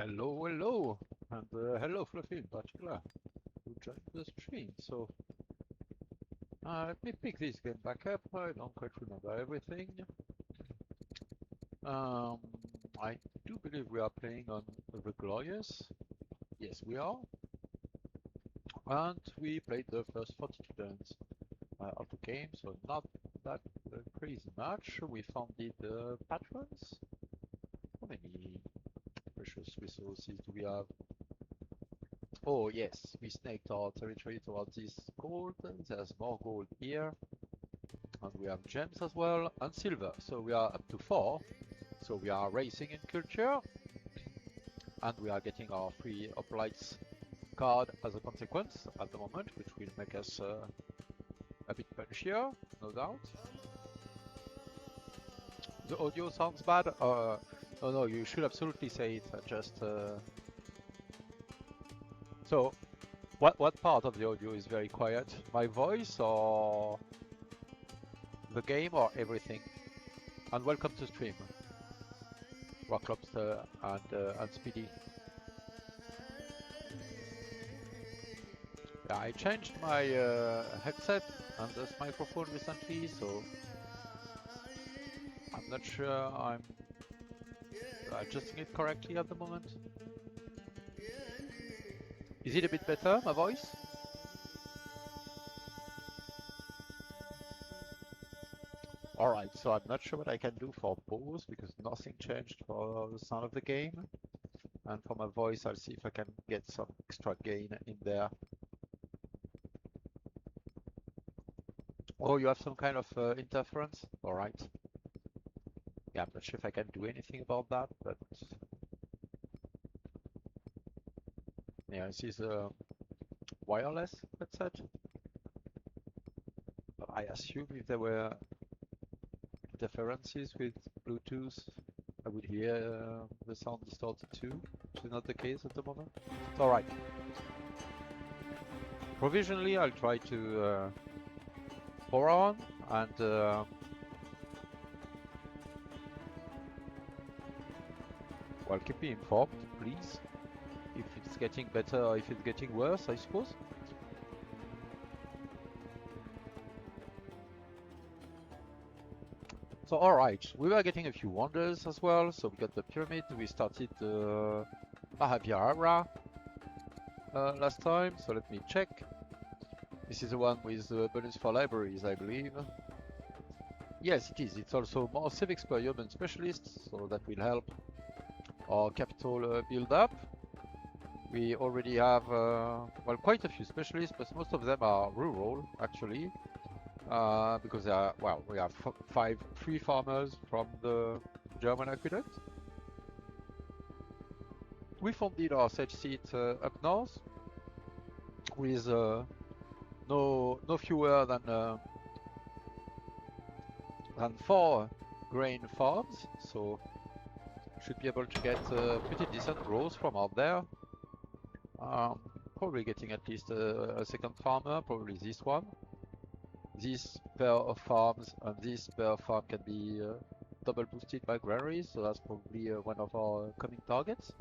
Hello, hello, and hello, Fluffy in particular, who joined the stream. So, let me pick this game back up. I don't quite remember everything. Um, I do believe we are playing on the Glorious. Yes, we are. And we played the first 42 turns of the game, so not that crazy much. We founded patrons. How many precious resources do we have? Oh yes, we snaked our territory towards this gold. There's more gold here. And we have gems as well, and silver. So we are up to 4. So we are racing in culture. And we are getting our free hoplites card as a consequence at the moment, which will make us a bit punchier, no doubt. The audio sounds bad. No, you should absolutely say it. So, what part of the audio is very quiet? My voice or the game or everything? And welcome to stream, Rock Lobster and Speedy. Yeah, I changed my headset and this microphone recently, so I'm not sure I'm adjusting it correctly at the moment. Is it a bit better, my voice? Alright, so I'm not sure what I can do for both because nothing changed for the sound of the game. And for my voice, I'll see if I can get some extra gain in there. Oh, you have some kind of interference? Alright. Yeah, I'm not sure if I can do anything about that, but yeah, this is a wireless headset. But I assume if there were interferences with Bluetooth, I would hear the sound distorted too, which is not the case at the moment. It's alright. Provisionally, I'll try to pour on and well, keep me informed, please. If it's getting better or if it's getting worse, I suppose. So alright, we were getting a few wonders as well. So we got the pyramid, we started Mahavirara last time, so let me check. This is the one with bonus for libraries, I believe. Yes, it is. It's also more civics per urban specialist, so that will help our capital build up. We already have, well, quite a few specialists, but most of them are rural, actually. Because well, we have 5 free farmers from the German aqueduct. We founded our sedge seat up north with no fewer than 4 grain farms, so should be able to get pretty decent growth from out there. Probably getting at least a second farmer, probably this one. This pair of farms and this pair of farm can be double boosted by granaries, so that's probably one of our coming targets.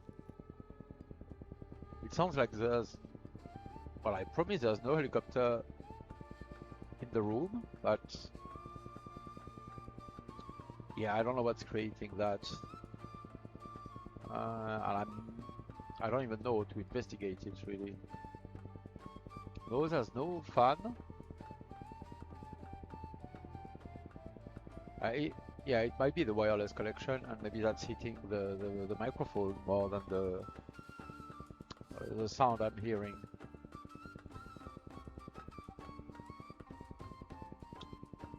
It sounds like there's, well, I promise there's no helicopter in the room, but yeah, I don't know what's creating that. And I don't even know to investigate it really. No, there's no fan. Yeah, it might be the wireless connection, and maybe that's hitting the microphone more than the sound I'm hearing.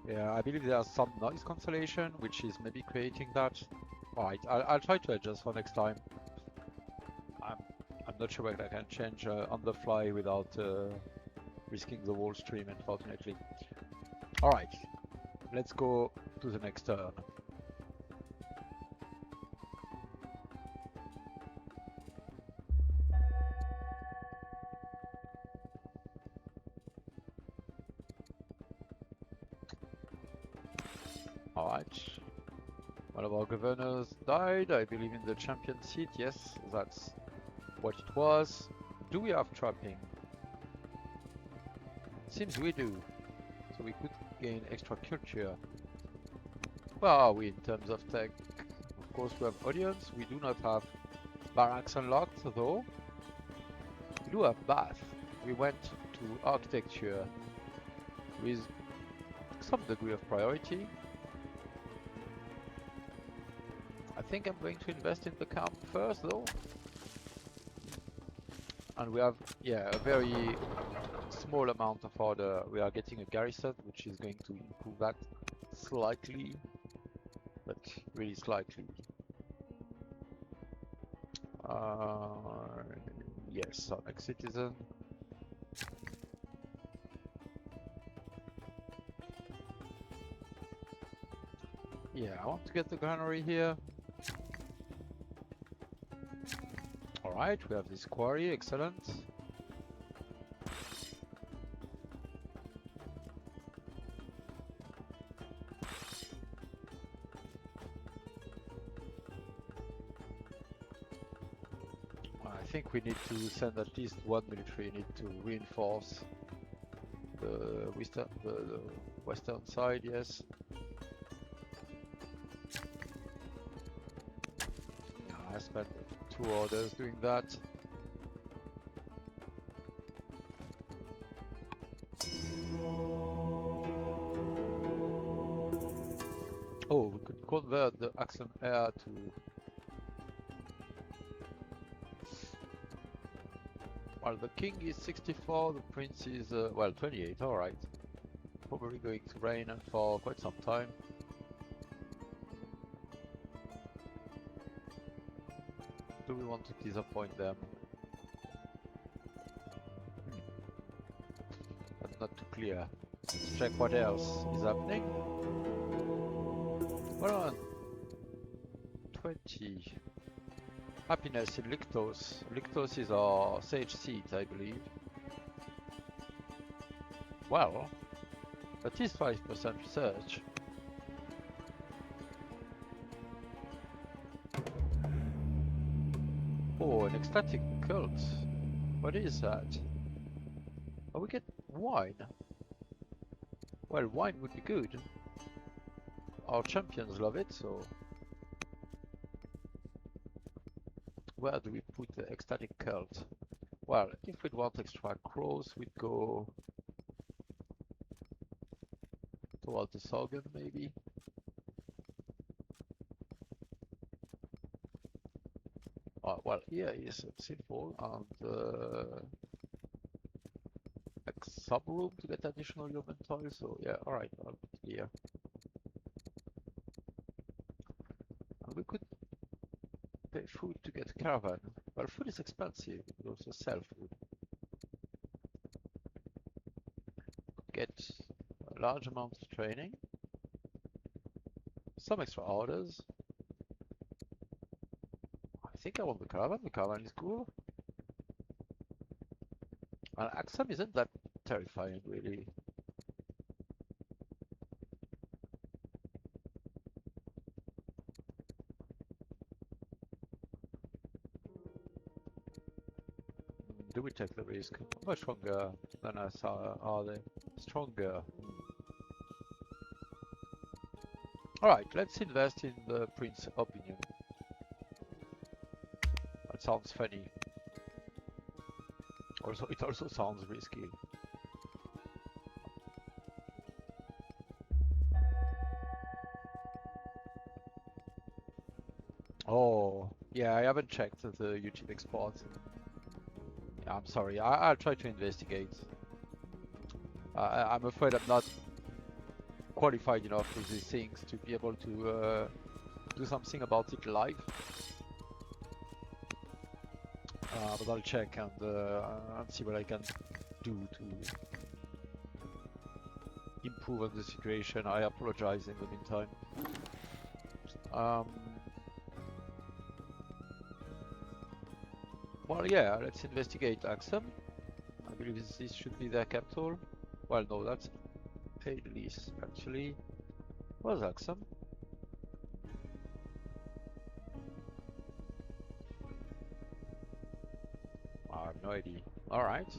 Yeah, I believe there's some noise cancellation, which is maybe creating that. Alright, I'll try to adjust for next time. I'm not sure what I can change on the fly without risking the whole stream, unfortunately. Alright, let's go to the next turn. Alright, One of our governors died, I believe in the champion seat, yes, that's what it was. Do we have trapping? Seems we do. So we could gain extra culture. Where are we in terms of tech? Of course we have audience, we do not have barracks unlocked though. We do have bath. We went to architecture with some degree of priority. I think I'm going to invest in the camp first though. And we have, yeah, a very small amount of order. We are getting a garrison, which is going to improve that slightly, but really slightly. Yes, our next citizen. Yeah, I want to get the granary here. Alright, we have this quarry, excellent. I think we need to send at least one military unit to reinforce the western side, yes. I spent 2 orders doing that. Oh, we could convert the Axon Air to... Well, the king is 64, the prince is, well, 28, alright. Probably going to reign for quite some time. Do we want to disappoint them? That's not too clear. Let's check what else is happening. Hold on. 20. Happiness in Lictos. Lictos is our sage seat, I believe. Well, that is 5% research. Oh, an ecstatic cult. What is that? Oh, we get wine. Well, wine would be good. Our champions love it, so... Where do we put the ecstatic cult? Well, if we'd want extra crows, we'd go towards the Sorghum, maybe. Well, here is simple, and like some room to get additional human toil, so yeah, alright, I'll put it here. And we could pay food to get a caravan. Well, food is expensive, we could also sell food. Get a large amount of training, some extra orders. I think I want the caravan is cool. And Axum isn't that terrifying, really. Do we take the risk? Much stronger than us are they? Stronger. Alright, let's invest in the Prince's opinion. That sounds funny. Also, it also sounds risky. Oh, yeah, I haven't checked the YouTube export. Yeah, I'm sorry, I'll try to investigate. I'm afraid I'm not qualified enough with these things to be able to do something about it live. But I'll check and see what I can do to improve on the situation. I apologize in the meantime. Well, yeah, let's investigate Axum. I believe this should be their capital. Well, no, that's paid lease, actually. Where's Axum? no idea. Alright.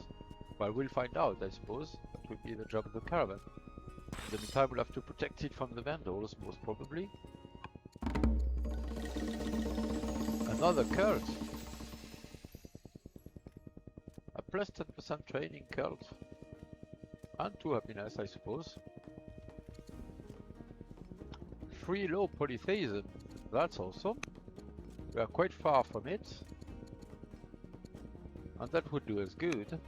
Well, we'll find out, I suppose. That will be the job of the caravan. In the meantime, we'll have to protect it from the vandals, most probably. Another cult! A plus 10% training cult. And 2 happiness, I suppose. 3 low polytheism. That's awesome. We are quite far from it. And that would do us good.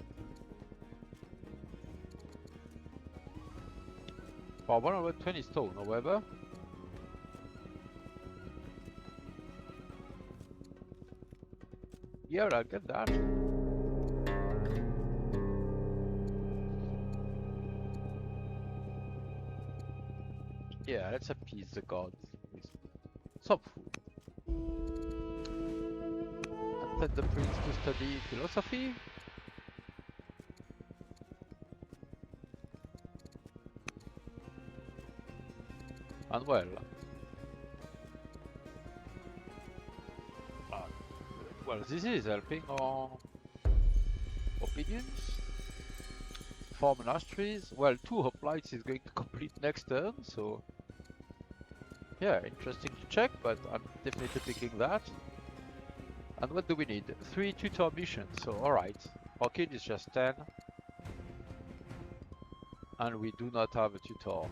For 120 stone, however. Yeah, I'll get that. Yeah, let's appease the gods with some food. And send the prince to study philosophy. And well, this is helping our opinions. 4 monasteries. Well, 2 hoplites is going to complete next turn, so yeah, interesting to check, but I'm definitely picking that. And what do we need? 3 tutor missions, so alright. Our kid is just 10. And we do not have a tutor.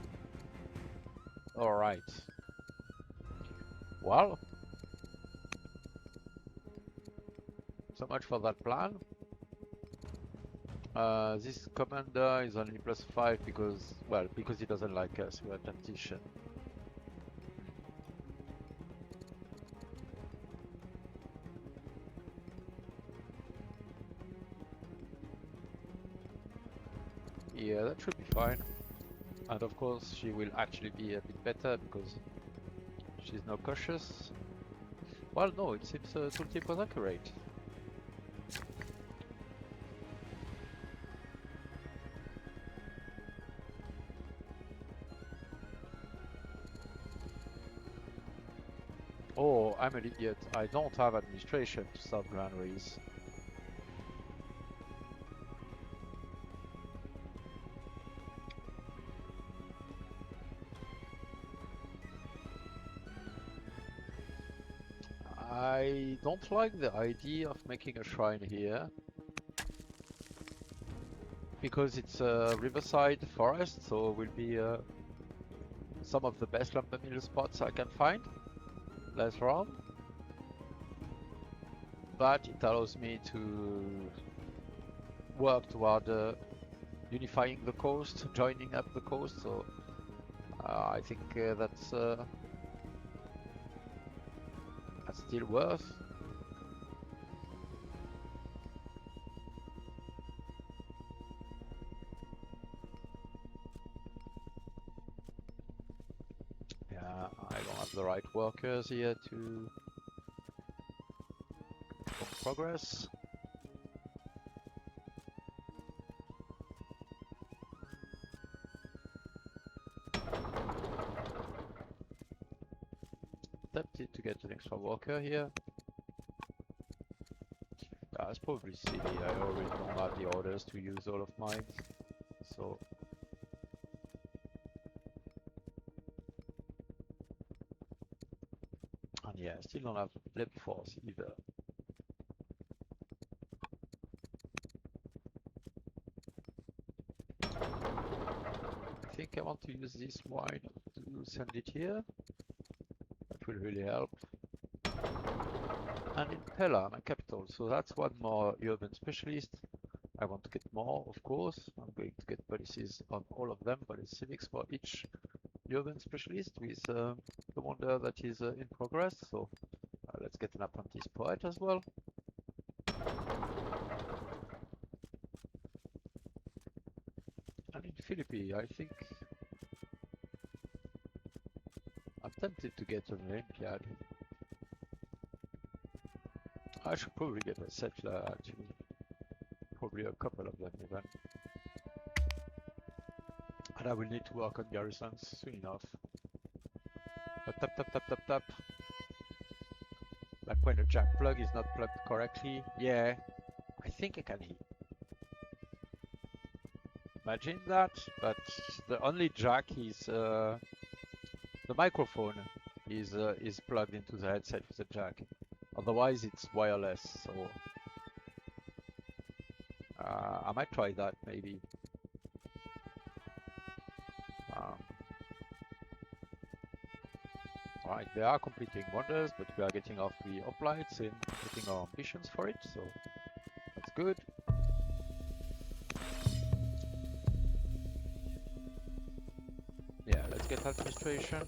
Alright. Well, so much for that plan. This commander is only plus 5 because, well, because he doesn't like us. We're a tactician. Yeah, that should be fine. And of course, she will actually be a bit better because she's now cautious. Well, no, it seems tooltip was accurate. Oh, I'm an idiot. I don't have administration to start granaries. I don't like the idea of making a shrine here. Because it's a riverside forest, so it will be some of the best lumber mill spots I can find. Later on. But it allows me to work toward unifying the coast, joining up the coast, so I think that's still worth. Yeah, I don't have the right workers here to progress. Tempted to get an extra worker here. It's probably silly, I already don't have the orders to use all of mine, so... And yeah, I still don't have lab force either. I think I want to use this wine to send it here. That will really help. And in Pella, my capital, so that's one more urban specialist. I want to get more, of course. I'm going to get policies on all of them, policy civics for each urban specialist with the wonder that is in progress. So let's get an apprentice poet as well. And in Philippi, I think I'm tempted to get an Olympiad. I should probably get a settler actually. Probably a couple of them even. And I will need to work on garrisons soon enough. But tap tap tap tap tap. Like when the jack plug is not plugged correctly. Yeah, I think I can imagine that, but the only jack is the microphone is plugged into the headset with a jack. Otherwise, it's wireless. So I might try that maybe. Um, Alright, they are completing wonders, but we are getting our 3 hoplites and putting our ambitions for it, so that's good. Yeah, let's get administration.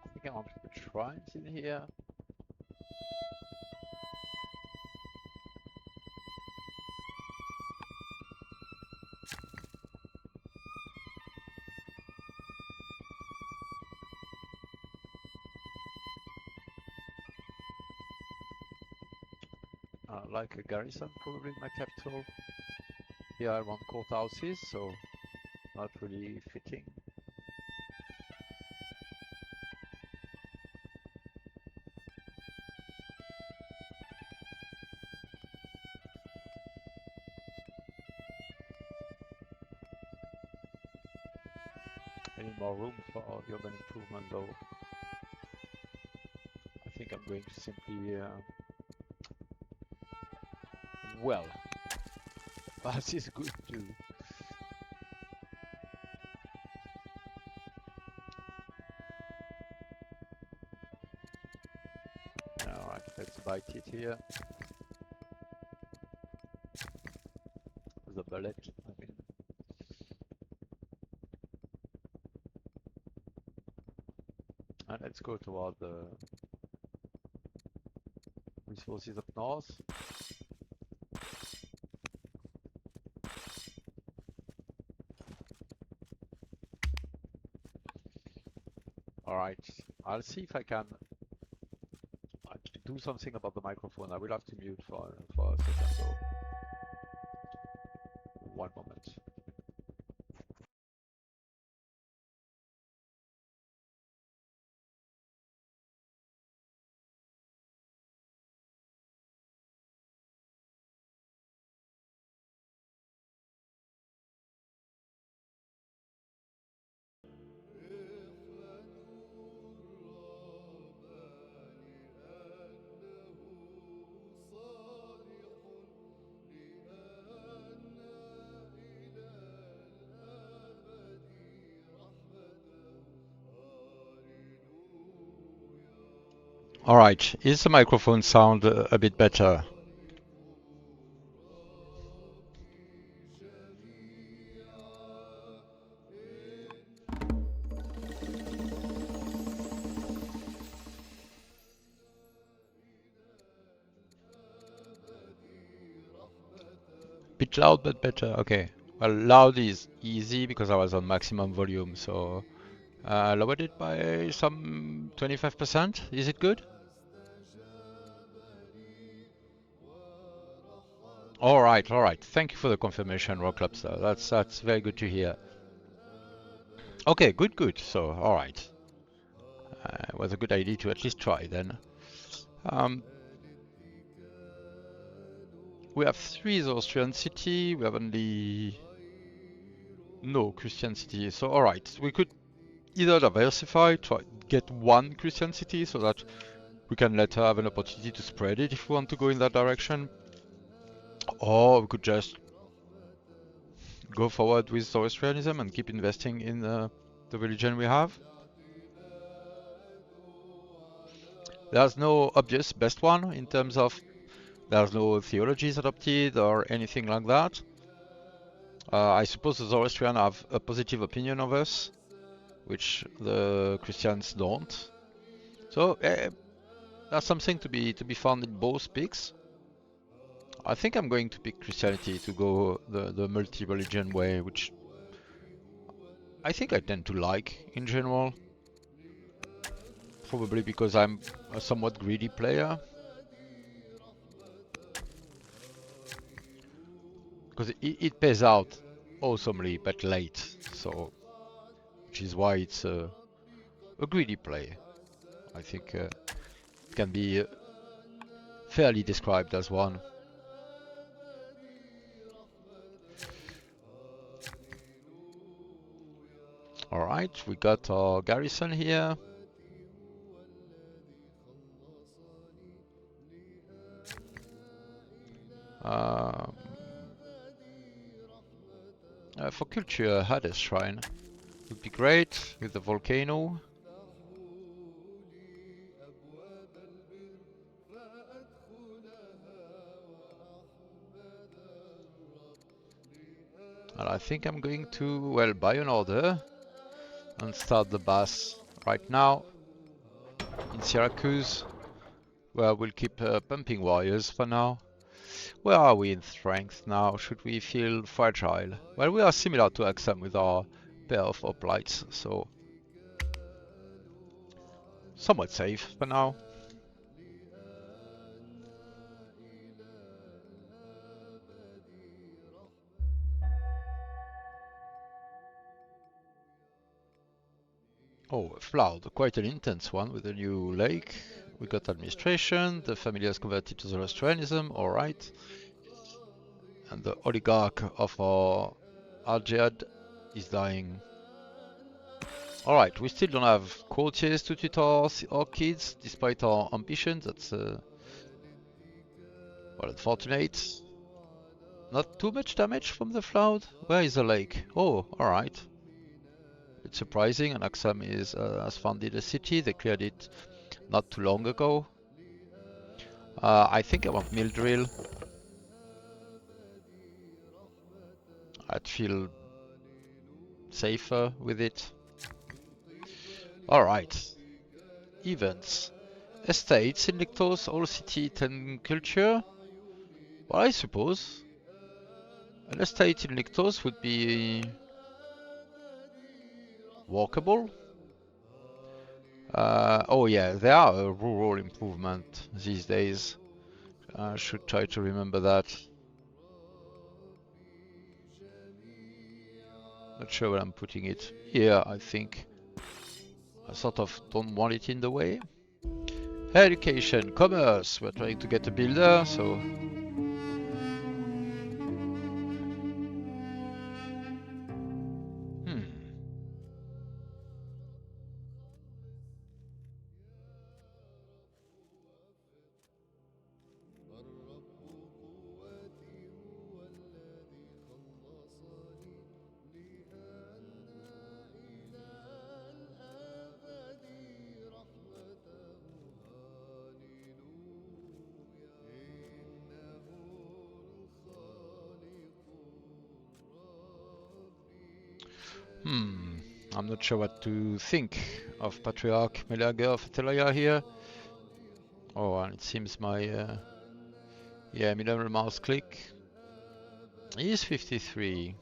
I think I want to put shrines in here. Like a garrison probably in my capital. Here I want courthouses, so not really fitting. I need more room for urban improvement though. I think I'm going to simply well, that is good too. Alright, let's bite it here. The bullet, I mean. And let's go toward the resources up north. Alright, I'll see if I can do something about the microphone. I will have to mute for a second, so one moment. All right, is the microphone sound a bit better? Bit loud but better. Okay. Well, loud is easy because I was on maximum volume, so I lowered it by some 25%. Is it good? All right, all right. Thank you for the confirmation, Rock Lobster. That's very good to hear. Okay, good, good. So, all right. It was a good idea to at least try then. Um, we have 3 Zoroastrian city. We have only no Christian city. So, all right. We could either diversify, try get 1 Christian city so that we can let her have an opportunity to spread it if we want to go in that direction. Or we could just go forward with Zoroastrianism and keep investing in the religion we have. There's no obvious best one in terms of there's no theologies adopted or anything like that. I suppose the Zoroastrians have a positive opinion of us, which the Christians don't. So There's something to be found in both picks. I think I'm going to pick Christianity to go the multi-religion way, which I think I tend to like in general. Probably because I'm a somewhat greedy player. Because it pays out awesomely but late, so which is why it's a greedy play. I think it can be fairly described as one. Alright, we got our garrison here. Um, for culture, Hades Shrine would be great with the volcano. And I think I'm going to, well, buy an order and start the bath right now in Syracuse, where we'll keep pumping warriors for now. Where are we in strength now? Should we feel fragile? Well, we are similar to Axam with our pair of hoplites, so somewhat safe for now. Oh, Floud, quite an intense one with a new lake. We got administration, the family has converted to Zoroastrianism, alright. And the oligarch of our Algiad is dying. Alright, we still don't have courtiers to tutor our kids, despite our ambition. That's well, unfortunate. Not too much damage from the flood. Where is the lake? Oh, alright. It's surprising, and Axam has founded a city. They cleared it not too long ago. I think I want mill drill. I'd feel safer with it. Alright. Events. Estates in Lictos, all city 10 culture. Well, I suppose an estate in Lictos would be walkable. Oh yeah, there are a rural improvement these days. I should try to remember that. Not sure where I'm putting it. Here, I think. I sort of don't want it in the way. Education, commerce. We're trying to get a builder, so. Hmm. Hmm. I'm not sure what to think of Patriarch Melager of Atelaya here. Oh, and it seems my yeah, middle mouse click. He is 53.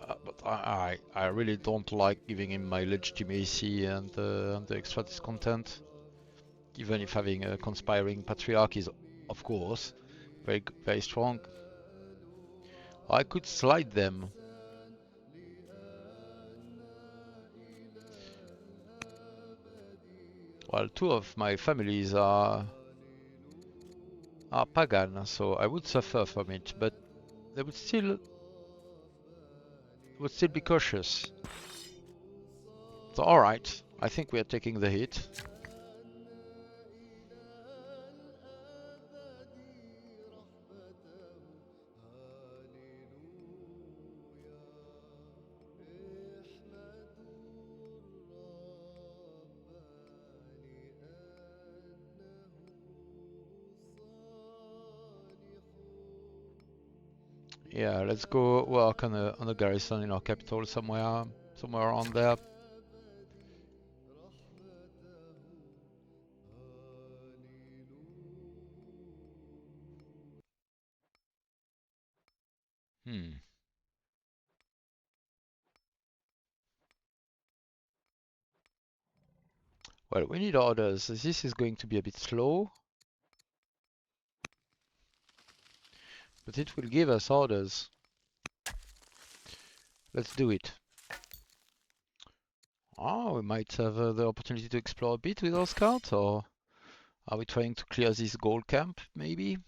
But I really don't like giving him my legitimacy and the extra discontent. Even if having a conspiring patriarch is, of course, very strong. I could slide them. Well, two of my families are pagan, so I would suffer from it, but they would still be cautious. So alright, I think we are taking the hit. Yeah, let's go work on a garrison in our capital somewhere around there. Hmm. Well, we need orders. This is going to be a bit slow, but it will give us orders. Let's do it. Oh, we might have the opportunity to explore a bit with our scouts, or are we trying to clear this gold camp, maybe?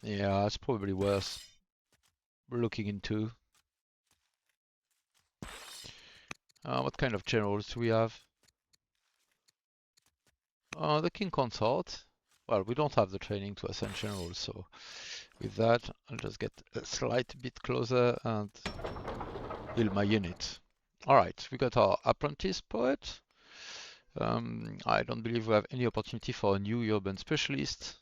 Yeah, it's probably worth looking into. What kind of generals do we have? The King Consort. Well, we don't have the training to ascend generals, so with that, I'll just get a slight bit closer and heal my unit. Alright, we got our apprentice poet. I don't believe we have any opportunity for a new urban specialist.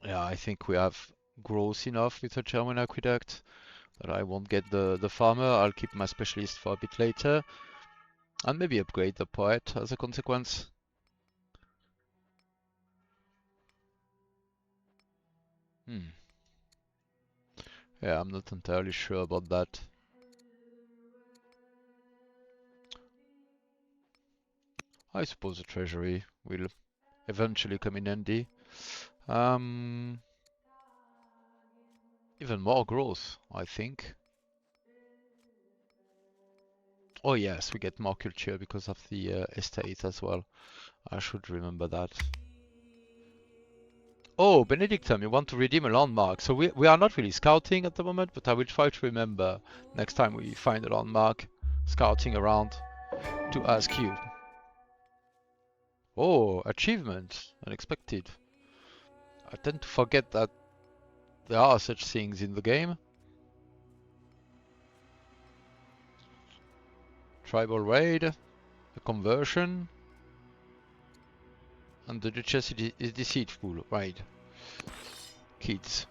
Yeah, I think we have growth enough with a German aqueduct that I won't get the farmer. I'll keep my specialist for a bit later and maybe upgrade the poet as a consequence. Hmm. Yeah, I'm not entirely sure about that. I suppose the treasury will eventually come in handy. Um, Even more growth, I think. Oh yes, we get more culture because of the estate as well. I should remember that. Oh, Benedictum, you want to redeem a landmark. So we are not really scouting at the moment, but I will try to remember next time we find a landmark, scouting around, to ask you. Oh, achievement, unexpected. I tend to forget that there are such things in the game. Tribal raid, a conversion, and the Duchess is deceitful, right? Kids.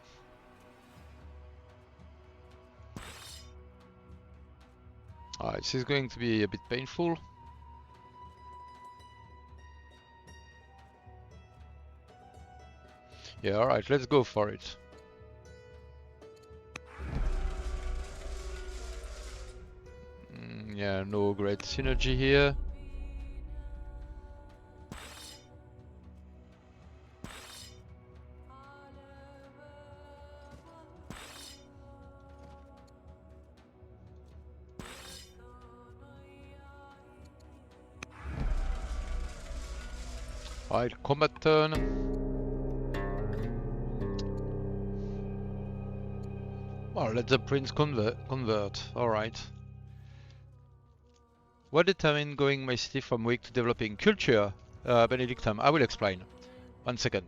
Alright, this is going to be a bit painful. Yeah, alright, let's go for it. Yeah, no great synergy here. Alright, combat turn. Well, let the prince convert. Alright. What determined going my city from weak to developing? Culture, Benedictum. I will explain. 1 second.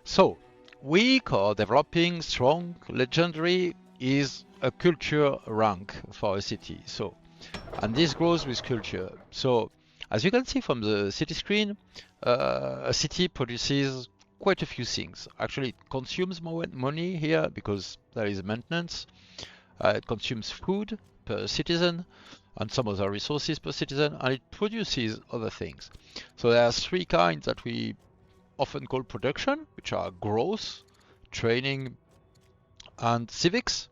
So, weak or developing, strong, legendary is a culture rank for a city. So, and this grows with culture. So, as you can see from the city screen, a city produces quite a few things. Actually, it consumes more money here because there is maintenance. It consumes food per citizen and some other resources per citizen, and it produces other things. So there are three kinds that we often call production, which are growth, training, and civics.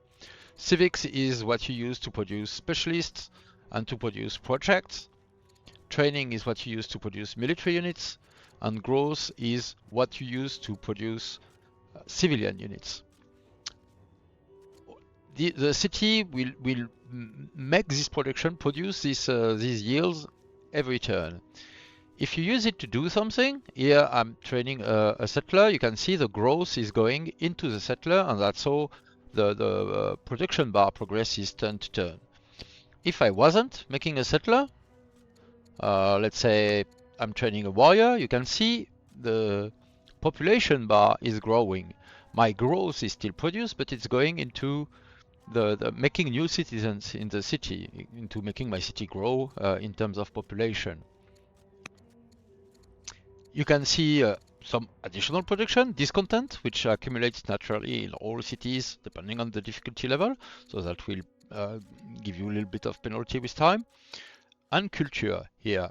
Civics is what you use to produce specialists and to produce projects. Training is what you use to produce military units, and growth is what you use to produce civilian units. The city will make this production, produce these yields every turn. If you use it to do something, here I'm training a settler, you can see the growth is going into the settler, and that's how the production bar progresses turn to turn. If I wasn't making a settler, let's say I'm training a warrior, you can see the population bar is growing. My growth is still produced, but it's going into the making new citizens in the city, into making my city grow in terms of population. You can see some additional production, discontent, which accumulates naturally in all cities depending on the difficulty level, so that will give you a little bit of penalty with time. And culture here.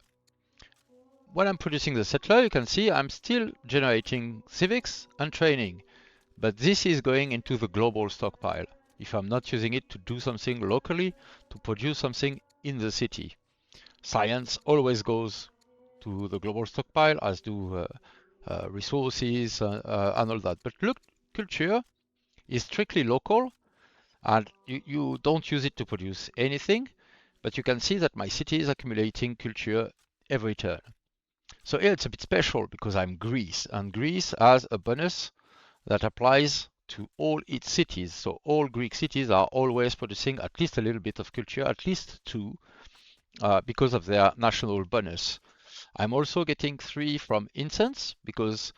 When I'm producing the settler, you can see I'm still generating civics and training, but this is going into the global stockpile if I'm not using it to do something locally, to produce something in the city. Science always goes to the global stockpile, as do resources and all that. But look, culture is strictly local, and you don't use it to produce anything, but you can see that my city is accumulating culture every turn. So here it's a bit special because I'm Greece, and Greece has a bonus that applies to all its cities. So all Greek cities are always producing at least a little bit of culture, at least two, because of their national bonus. I'm also getting 3 from incense because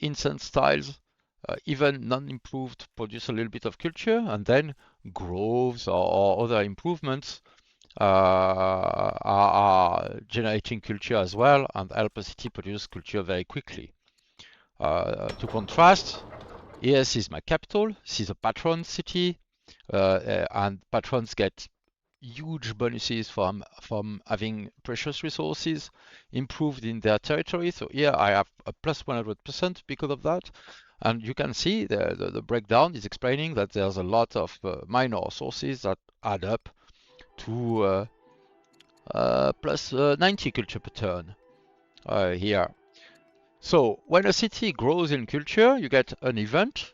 incense tiles, even non-improved, produce a little bit of culture, and then groves or other improvements are generating culture as well and help a city produce culture very quickly. To contrast, ES is my capital. This is a patron city, and patrons get huge bonuses from having precious resources improved in their territory. So here I have a plus 100% because of that. And you can see the breakdown is explaining that there's a lot of minor sources that add up to plus 90 culture per turn here. So when a city grows in culture, you get an event.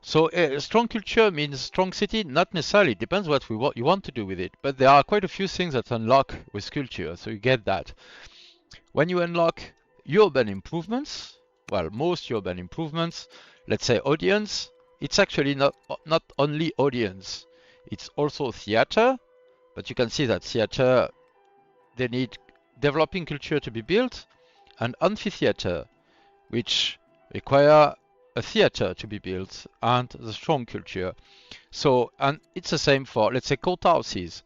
So strong culture means strong city, not necessarily. It depends what you want to do with it. But there are quite a few things that unlock with culture, so you get that. When you unlock urban improvements, well, most urban improvements, let's say audience, it's actually not only audience, it's also theater. But you can see that theater, they need developing culture to be built, and amphitheater, which require a theater to be built, and the strong culture. So, and it's the same for, let's say, courthouses.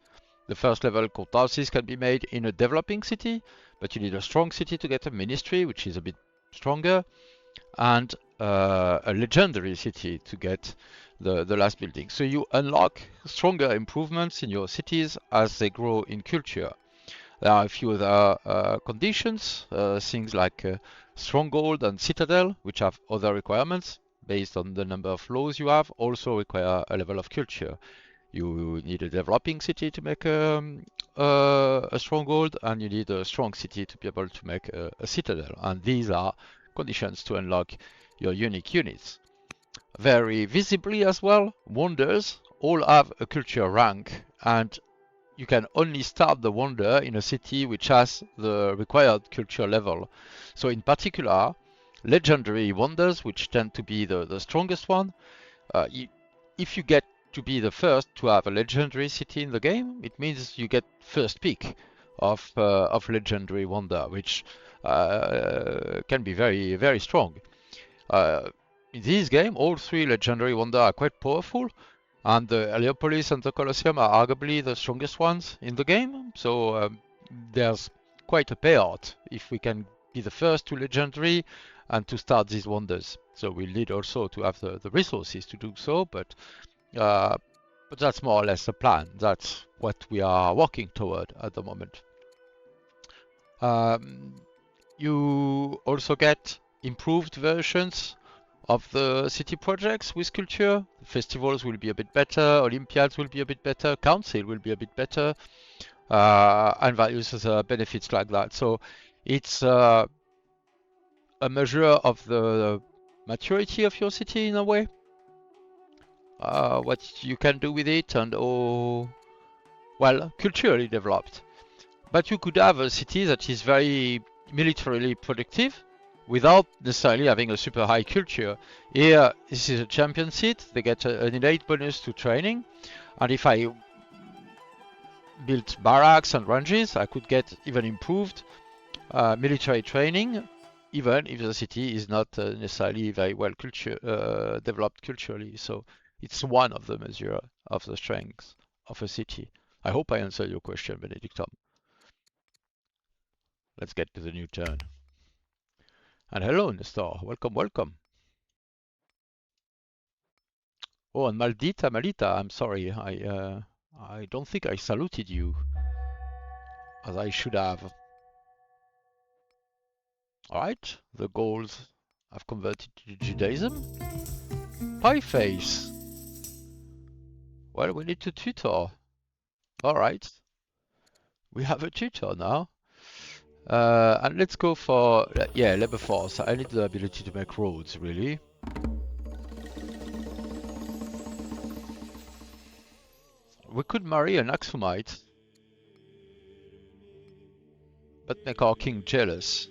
The first level courthouses can be made in a developing city, but you need a strong city to get a ministry, which is a bit stronger, and a legendary city to get the last building. So you unlock stronger improvements in your cities as they grow in culture. There are a few other conditions, things like stronghold and citadel, which have other requirements based on the number of laws you have, also require a level of culture. You need a developing city to make a stronghold, and you need a strong city to be able to make a citadel. And these are conditions to unlock your unique units. Very visibly as well, wonders all have a culture rank, and you can only start the wonder in a city which has the required culture level. So in particular, legendary wonders, which tend to be the strongest one, if you get to be the first to have a legendary city in the game, it means you get first pick of legendary wonder, which can be very, very strong. In this game, all 3 legendary wonder are quite powerful, and the Heliopolis and the Colosseum are arguably the strongest ones in the game, so there's quite a payout if we can be the first to legendary and to start these wonders. So we'll need also to have the resources to do so, but that's more or less the plan. That's what we are working toward at the moment. You also get improved versions of the city projects with culture. Festivals will be a bit better, Olympiads will be a bit better, council will be a bit better, and various other benefits like that. So it's a measure of the maturity of your city in a way, what you can do with it, and well, culturally developed. But you could have a city that is very militarily productive, without necessarily having a super high culture. Here, this is a champion seat. They get an innate bonus to training. And if I built barracks and ranges, I could get even improved military training even if the city is not necessarily very well developed culturally. So it's one of the measure of the strength of a city. I hope I answered your question, Benedictum. Let's get to the new turn. And hello, Nestor. Welcome, welcome. Oh, and Maldita, Malita, I'm sorry. I don't think I saluted you as I should have. All right, the Gauls have converted to Judaism. Pie face. Well, we need to tutor. All right, we have a tutor now. And let's go for, yeah, labor force. I need the ability to make roads, really. We could marry an Axumite, but make our king jealous.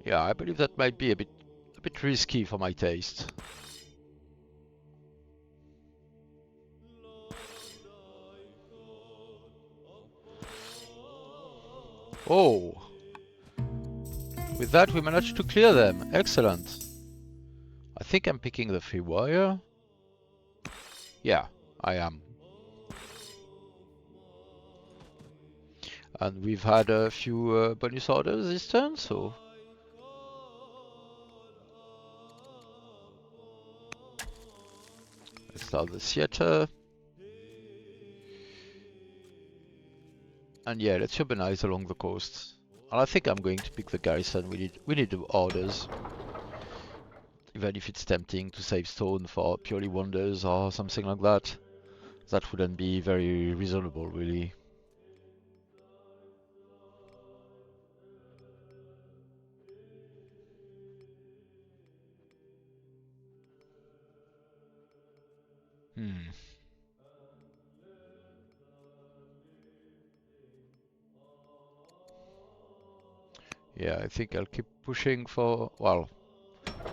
Yeah, I believe that might be a bit risky for my taste. Oh, with that we managed to clear them. Excellent. I think I'm picking the free warrior. Yeah, I am. And we've had a few bonus orders this turn, so let's start the theater. And yeah, let's urbanize along the coast. And I think I'm going to pick the garrison. We need the orders. Even if it's tempting to save stone for purely wonders or something like that. That wouldn't be very reasonable, really. Hmm. Yeah, I think I'll keep pushing for... Well,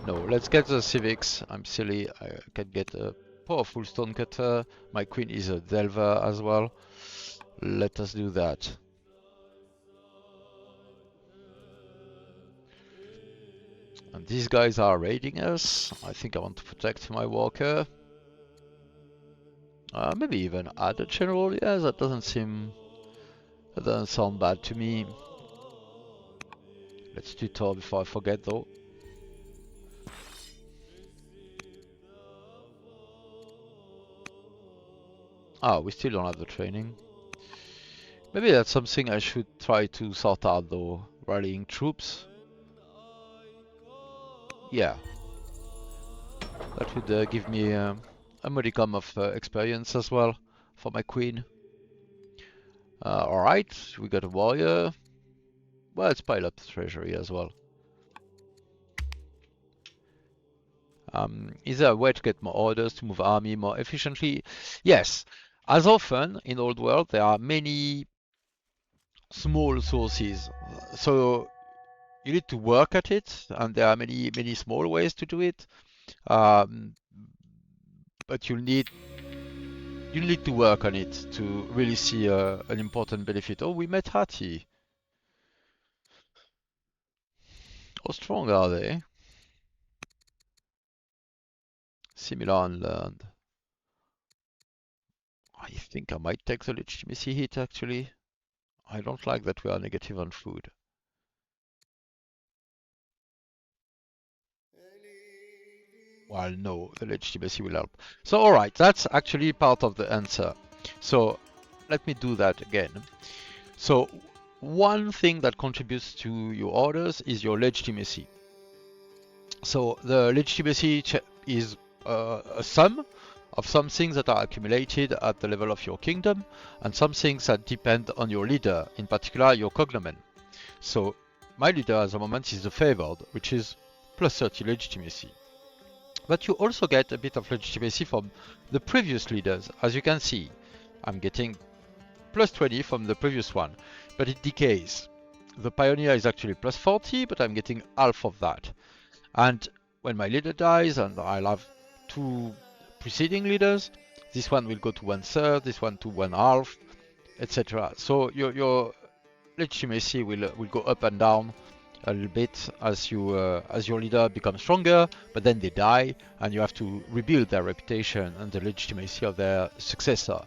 no, let's get the civics. I'm silly. I can get a powerful stonecutter. My queen is a delver as well. Let us do that. And these guys are raiding us. I think I want to protect my walker. Maybe even add a general. Yeah, that doesn't sound bad to me. Let's tutor before I forget though. Ah, we still don't have the training. Maybe that's something I should try to sort out though. Rallying troops. Yeah. That would give me a modicum of experience as well for my queen. Alright, we got a warrior. Well, let's pile up the treasury as well. Is there a way to get more orders to move army more efficiently? Yes. As often in old world, there are many small sources. So you need to work at it, and there are many small ways to do it. Um, but you'll need to work on it to really see an important benefit. Oh, we met Hati. How strong are they? Similar on land. I think I might take the legitimacy hit actually. I don't like that we are negative on food. Well, no, the legitimacy will help. So, alright, that's actually part of the answer. So, let me do that again. So, one thing that contributes to your orders is your legitimacy. So, the legitimacy is a sum of some things that are accumulated at the level of your kingdom and some things that depend on your leader, in particular your cognomen. So, my leader at the moment is the favored, which is plus 30 legitimacy. But you also get a bit of legitimacy from the previous leaders. As you can see, I'm getting plus 20 from the previous one, but it decays. The pioneer is actually plus 40, but I'm getting half of that. And when my leader dies, and I'll have two preceding leaders, this one will go to 1/3, this one to 1/2, etc. So your legitimacy will go up and down a little bit as your leader becomes stronger, but then they die, and you have to rebuild their reputation and the legitimacy of their successor.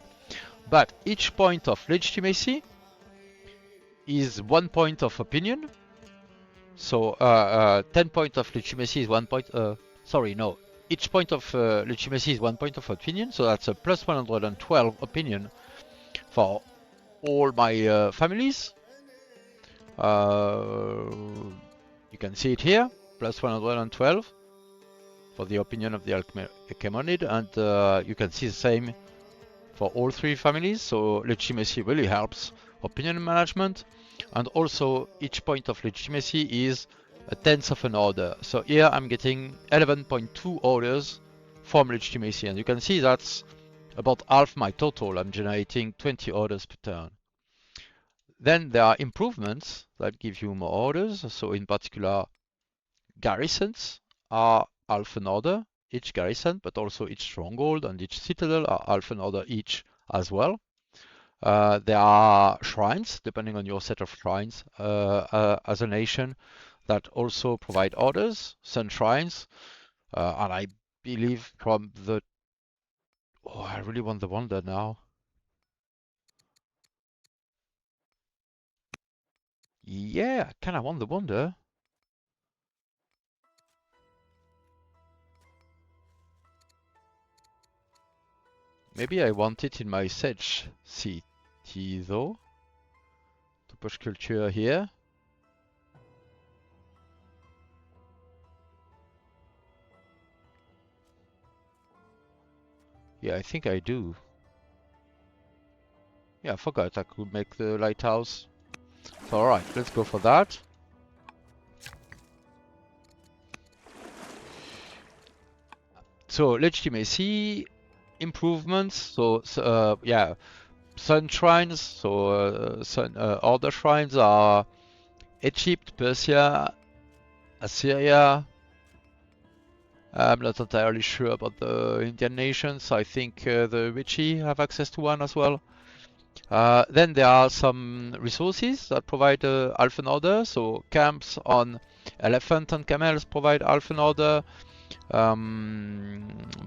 But each point of legitimacy is 1 point of opinion. So 10 points of legitimacy is 1 point. Sorry, no. Each point of legitimacy is 1 point of opinion. So that's a plus 112 opinion for all my families. You can see it here, plus 112 for the opinion of the Achaemenid, and you can see the same for all 3 families. So legitimacy really helps opinion management, and also each point of legitimacy is a tenth of an order. So here I'm getting 11.2 orders from legitimacy, and you can see that's about half my total. I'm generating 20 orders per turn. Then there are improvements that give you more orders. So in particular, garrisons are half an order each garrison, but also each stronghold and each citadel are half an order each as well. There are shrines, depending on your set of shrines as a nation, that also provide orders, sun shrines, and I believe from the... Oh, I really want the wonder now. Yeah, I kind of want the wonder. Maybe I want it in my Sedge city though, to push culture here. Yeah, I think I do. Yeah, I forgot I could make the lighthouse. So, alright, let's go for that. So, legitimacy, improvements, so yeah, sun shrines, so order shrines are Egypt, Persia, Assyria. I'm not entirely sure about the Indian nations. I think the Vichy have access to one as well. Then there are some resources that provide half an order. So camps on elephant and camels provide half an order.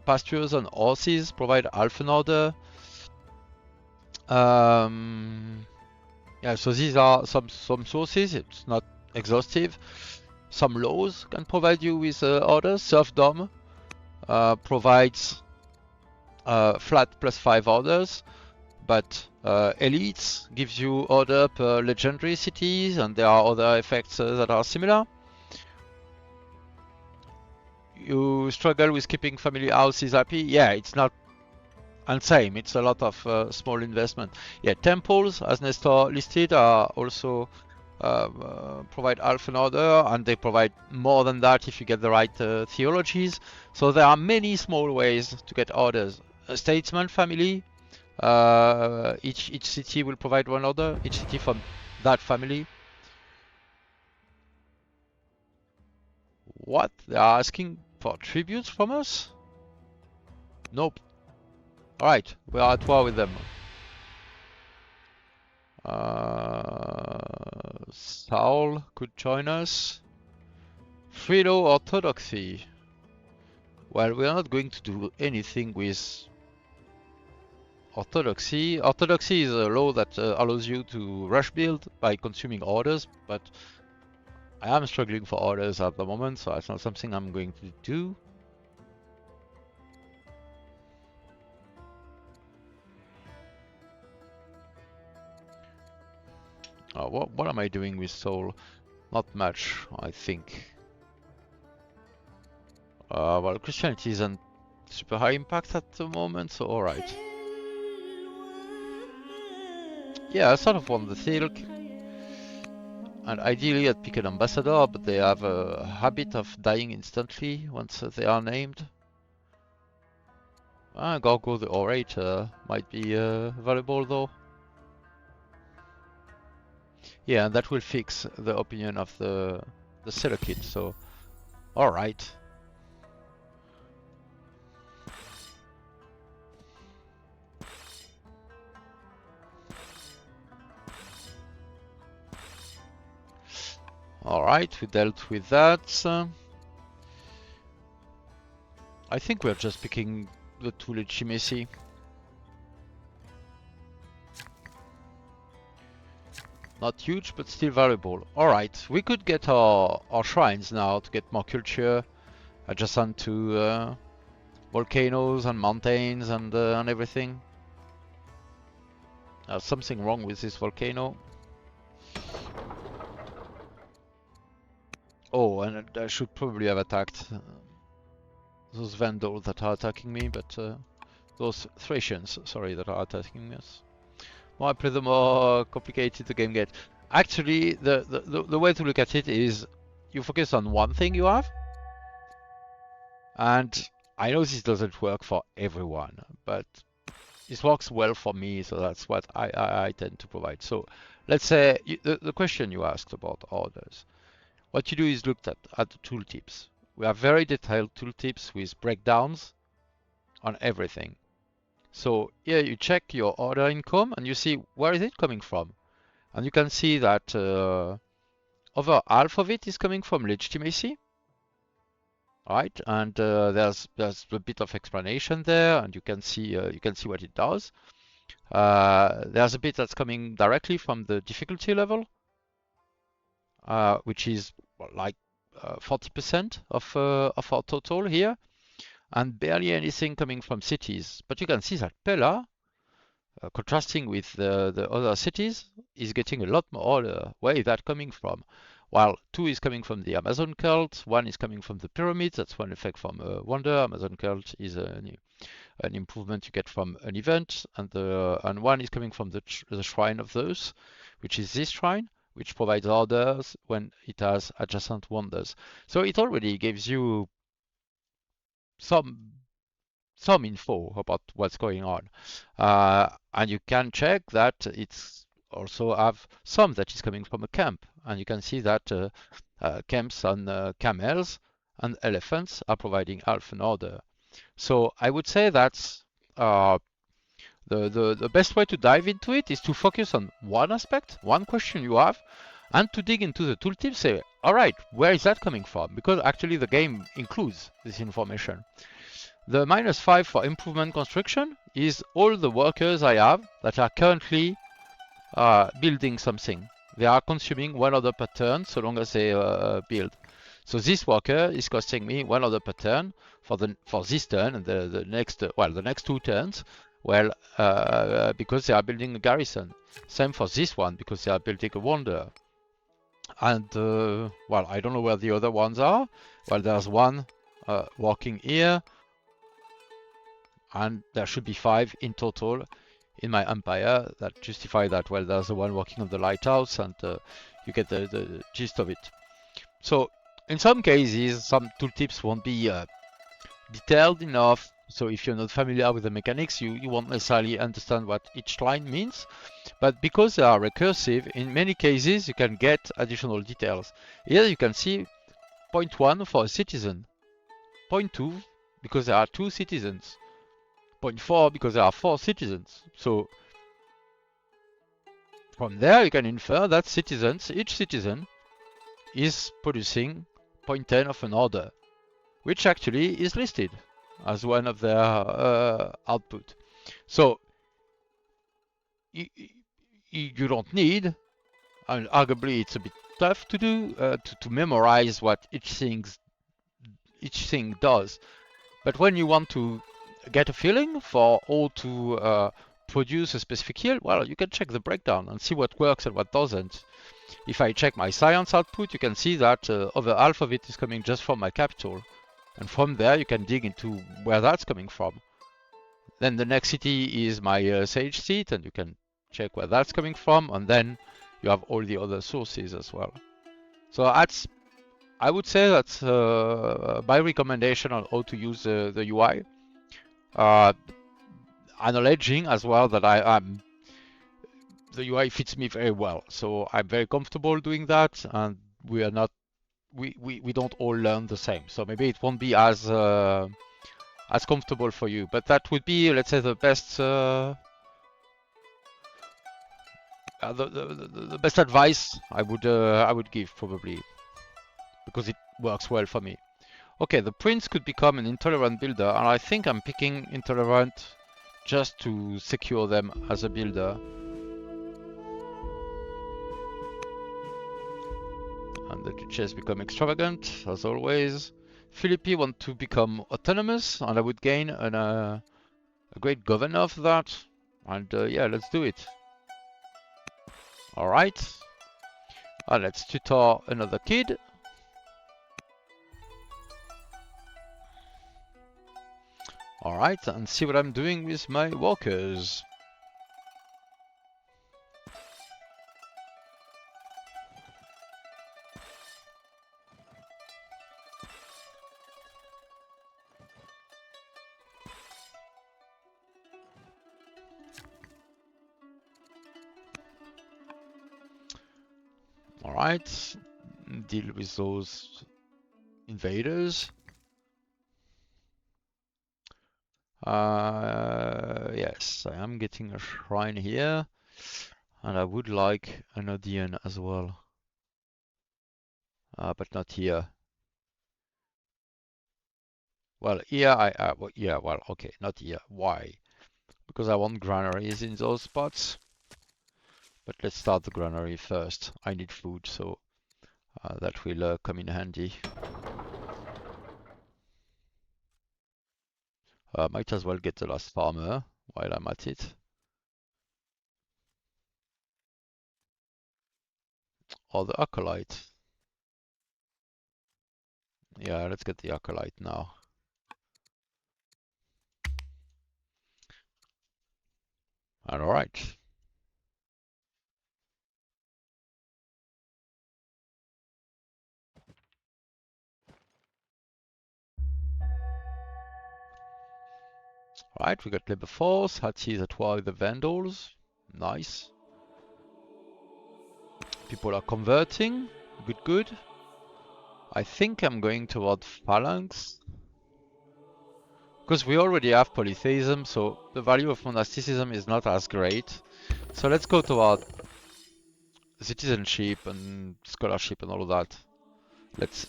Pastures on horses provide half an order. Yeah, so these are some sources. It's not exhaustive. Some laws can provide you with orders. Serfdom provides flat +5 orders, but elites gives you order per legendary cities, and there are other effects that are similar. You struggle with keeping family houses happy. Yeah, it's not and same. It's a lot of small investment. Yeah, temples, as Nestor listed, are also provide half an order, and they provide more than that if you get the right theologies. So there are many small ways to get orders. A statesman family, each city will provide one order, each city from that family. What? They are asking for tributes from us? Nope. Alright, we are at war with them. Saul could join us. Philo Orthodoxy. Well, we are not going to do anything with Orthodoxy. Orthodoxy is a law that allows you to rush build by consuming orders, but I am struggling for orders at the moment, so that's not something I'm going to do. What am I doing with Soul? Not much, I think. Well, Christianity isn't super high impact at the moment, so alright. Yeah, I sort of want the Silk. And ideally I'd pick an ambassador, but they have a habit of dying instantly once they are named. Gorgo the Orator might be valuable though. Yeah, and that will fix the opinion of the Seleucid, so alright. All right, we dealt with that. I think we're just picking the two legitimacy. Not huge, but still valuable. All right, we could get our shrines now to get more culture adjacent to volcanoes and mountains and everything. There's something wrong with this volcano. Oh, and I should probably have attacked those Vandals that are attacking me, but those Thracians, sorry, that are attacking us. More I play, the more complicated the game gets. Actually, the way to look at it is you focus on one thing you have, and I know this doesn't work for everyone, but this works well for me, so that's what I tend to provide. So let's say the question you asked about orders. What you do is look at the tooltips. We have very detailed tooltips with breakdowns on everything. So here you check your order income and you see where is it coming from. And you can see that over half of it is coming from legitimacy. Right, and there's a bit of explanation there, and you can see what it does. There's a bit that's coming directly from the difficulty level, which is like 40% of our total here, and barely anything coming from cities. But you can see that Pella, contrasting with the other cities, is getting a lot more order. Where is that coming from? While 2 is coming from the Amazon cult, 1 is coming from the pyramids. That's one effect from Wonder. Amazon cult is an improvement you get from an event, and 1 is coming from the shrine of those, which is this shrine, which provides orders when it has adjacent wonders. So it already gives you some info about what's going on. And you can check that it's also have some that is coming from a camp. And you can see that camps on camels and elephants are providing half an order. So I would say that's the best way to dive into it is to focus on one aspect, one question you have, and to dig into the tooltip, say, all right, where is that coming from? Because actually the game includes this information. The -5 for improvement construction is all the workers I have that are currently building something. They are consuming 1 order per turn so long as they build. So this worker is costing me 1 order per turn for this turn and the next 2 turns. Well, because they are building a garrison. Same for this one because they are building a wonder. And well, I don't know where the other ones are. Well, there's one working here. And there should be 5 in total in my empire that justify that. Well, there's the one working on the lighthouse, and you get the gist of it. So in some cases, some tooltips won't be detailed enough. So if you're not familiar with the mechanics, you won't necessarily understand what each line means. But because they are recursive, in many cases, you can get additional details. Here you can see point 1 for a citizen, point 2 because there are 2 citizens, point 4 because there are 4 citizens. So from there you can infer that each citizen is producing 0.10 of an order, which actually is listed as one of their output. So you don't need, and arguably it's a bit tough to do, to memorize what each thing does. But when you want to get a feeling for how to produce a specific yield, well, you can check the breakdown and see what works and what doesn't. If I check my science output, you can see that over half of it is coming just from my capital. And from there, you can dig into where that's coming from. Then the next city is my sage seat, and you can check where that's coming from. And then you have all the other sources as well. So I would say that's my recommendation on how to use the UI. Acknowledging as well that the UI fits me very well, so I'm very comfortable doing that, and we don't all learn the same, so maybe it won't be as comfortable for you, but that would be, let's say, the best the best advice I would give probably. because it works well for me. Okay, the prince could become an intolerant builder, and I think I'm picking intolerant just to secure them as a builder. And the duchess become extravagant, as always. Philippi want to become autonomous, and I would gain a great governor of that. And yeah, let's do it. Alright. Let's tutor another kid. Alright, and see what I'm doing with my workers. Alright, deal with those invaders. Yes, I am getting a shrine here, and I would like an Odeon as well, but not here. Well, here yeah, well, okay, not here. Why? Because I want granaries in those spots. But let's start the granary first. I need food, so that will come in handy. Might as well get the last farmer while I'm at it. Or the acolyte. Yeah, let's get the acolyte now. Alright. Right, we got labor force. Hati is at war with the Vandals. Nice. People are converting. Good, good. I think I'm going toward phalanx. Because we already have polytheism, so the value of monasticism is not as great. So let's go toward citizenship and scholarship and all of that.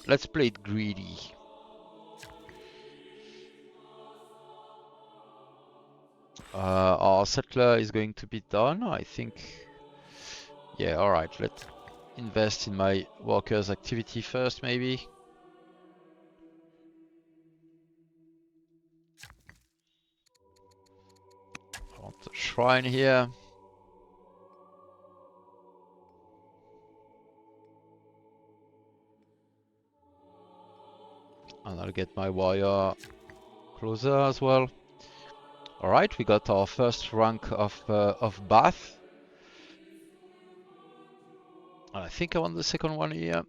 Let's play it greedy. Our settler is going to be done, I think. Yeah, alright, let's invest in my workers' activity first, maybe. I want a shrine here. And I'll get my warrior closer as well. Alright, we got our first rank of Bath. And I think I want the second one here.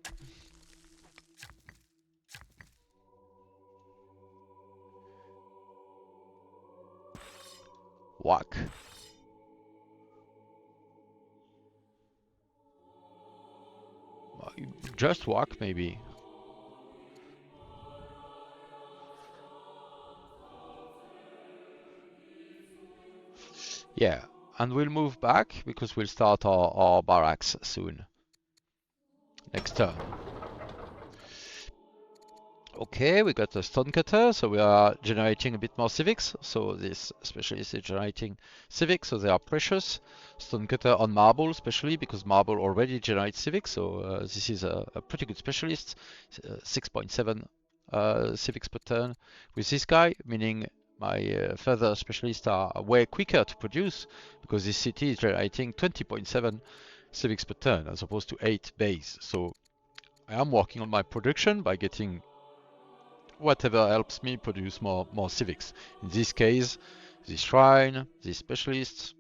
Whack. Just whack, maybe. Yeah, and we'll move back because we'll start our barracks soon. Next turn. Okay, we got a stonecutter, so we are generating a bit more civics. So this specialist is generating civics, so they are precious. Stonecutter on marble, especially because marble already generates civics, so this is a pretty good specialist. 6.7 civics per turn with this guy, meaning my further specialists are way quicker to produce because this city is generating 20.7 civics per turn as opposed to 8 base. So I am working on my production by getting whatever helps me produce more civics. In this case, this shrine, this specialist,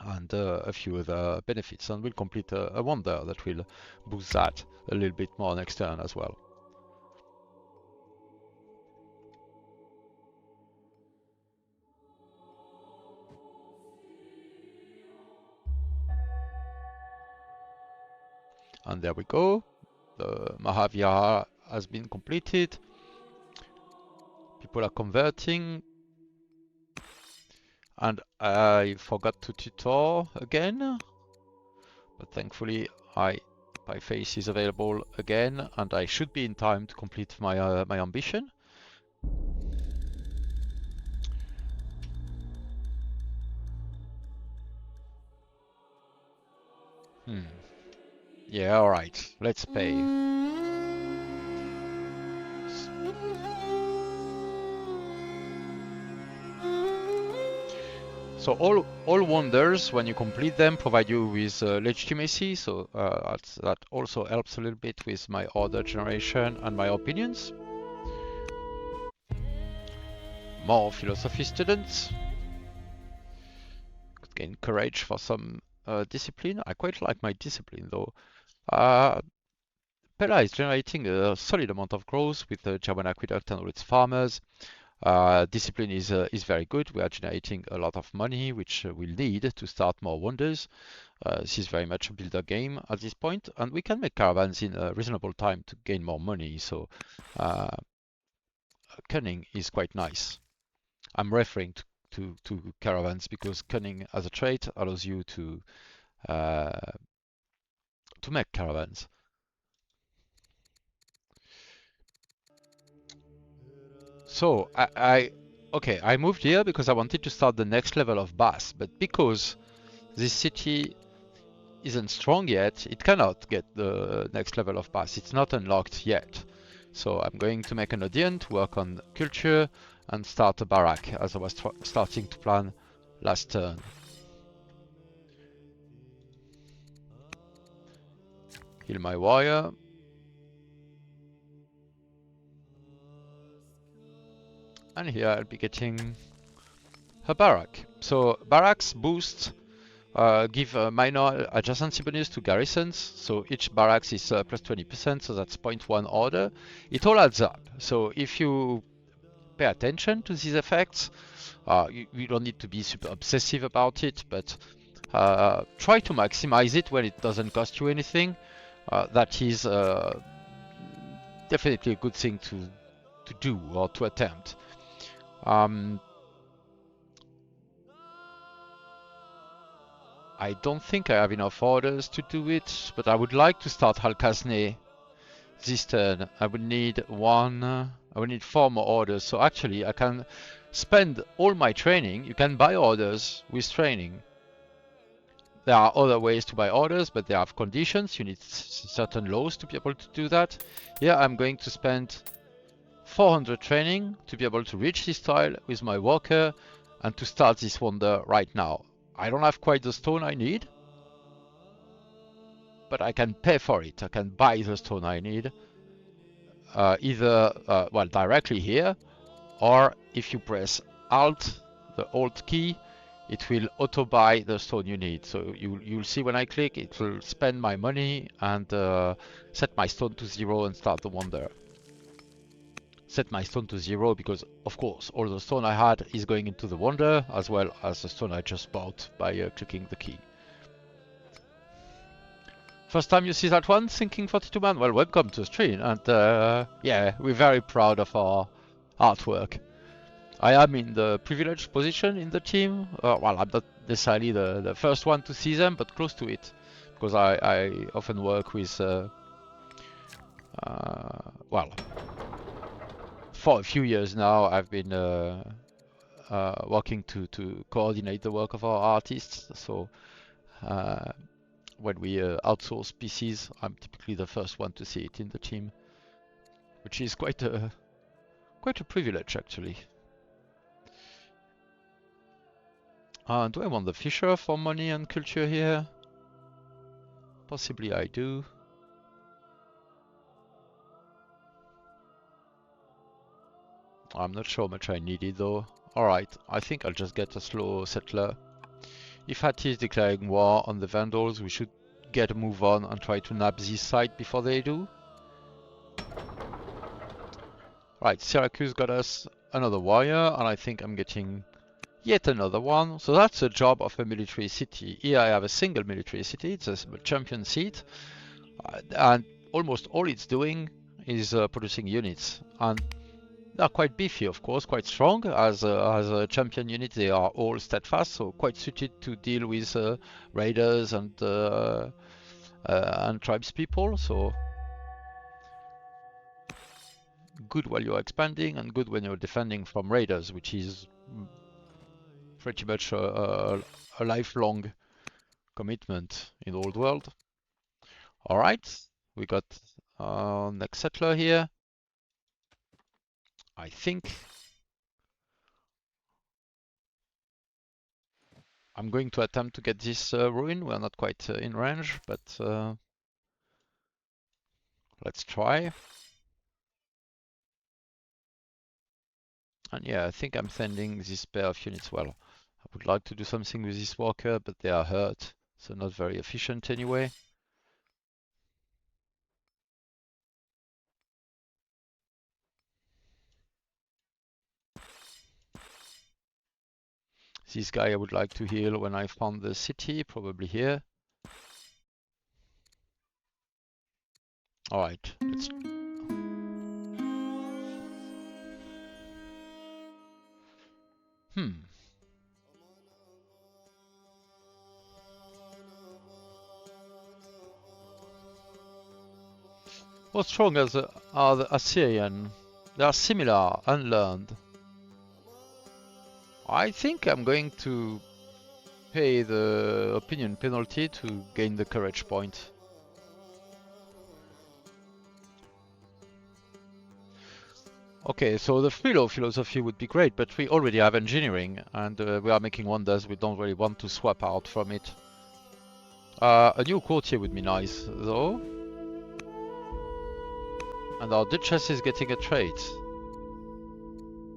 and a few other benefits. And we'll complete a wonder that will boost that a little bit more next turn as well. And there we go. The Mahavihara has been completed. People are converting. And I forgot to tutor again. But thankfully I by face is available again, and I should be in time to complete my my ambition. Yeah, all right. Let's pay. So all wonders, when you complete them, provide you with legitimacy. So that also helps a little bit with my order generation and my opinions. More philosophy students. Could gain courage for some discipline. I quite like my discipline though. Pella is generating a solid amount of growth with the German aqueduct and all its farmers. Discipline is very good. We are generating a lot of money, which we'll need to start more wonders. This is very much a builder game at this point, and we can make caravans in a reasonable time to gain more money. So cunning is quite nice. I'm referring to caravans because cunning as a trait allows you to make caravans. So I moved here because I wanted to start the next level of Bass, but because this city isn't strong yet, it cannot get the next level of Bass. It's not unlocked yet. So I'm going to make an audience to work on culture and start a barrack as I was starting to plan last turn. Heal my warrior. And here I'll be getting a barrack. So barracks boost give a minor adjacency bonus to garrisons. So each barracks is plus 20%, so that's 0.1 order. It all adds up. So if you pay attention to these effects, you don't need to be super obsessive about it, but try to maximize it when it doesn't cost you anything. That is definitely a good thing to do or to attempt. I don't think I have enough orders to do it, but I would like to start Halkazne this turn. I would need 4 more orders. So actually I can spend all my training. You can buy orders with training. There are other ways to buy orders, but they have conditions. You need certain laws to be able to do that. Here I'm going to spend 400 training to be able to reach this tile with my worker and to start this wonder right now. I don't have quite the stone I need, but I can pay for it. I can buy the stone I need, either directly here, or if you press Alt, the Alt key, it will auto buy the stone you need. So you'll see when I click, it will spend my money and set my stone to 0 and start the wonder. Set my stone to 0 because, of course, all the stone I had is going into the wonder as well as the stone I just bought by clicking the key. First time you see that one, Thinking 42 Man? Well, welcome to the stream, and yeah, we're very proud of our artwork. I am in the privileged position in the team. Well, I'm not necessarily the first one to see them, but close to it, because I often work with, well, for a few years now, I've been working to coordinate the work of our artists. So when we outsource PCs, I'm typically the first one to see it in the team, which is quite a privilege actually. Do I want the Fisher for money and culture here? Possibly I do. I'm not sure how much I needed though. Alright, I think I'll just get a slow settler. If Hattie is declaring war on the Vandals, we should get a move on and try to nab this site before they do. Right, Syracuse got us another warrior, and I think I'm getting yet another one. So that's the job of a military city. Here I have a single military city, it's a champion seat, and almost all it's doing is producing units. And they're quite beefy, of course, quite strong. As a champion unit, they are all steadfast, so quite suited to deal with raiders and and tribespeople. So good while you're expanding and good when you're defending from raiders, which is pretty much a lifelong commitment in the old world. All right, we got next settler here. I think I'm going to attempt to get this ruin. We're not quite in range, but let's try. And yeah, I think I'm sending this pair of units well. I would like to do something with this worker, but they are hurt, so not very efficient anyway. This guy I would like to heal when I found the city, probably here. All right, let's. Hmm. How strong are the Assyrian? They are similar, unlearned. I think I'm going to pay the opinion penalty to gain the courage point. Okay, so the free law philosophy would be great, but we already have engineering, and we are making wonders. We don't really want to swap out from it. A new courtier would be nice, though. And our duchess is getting a trait.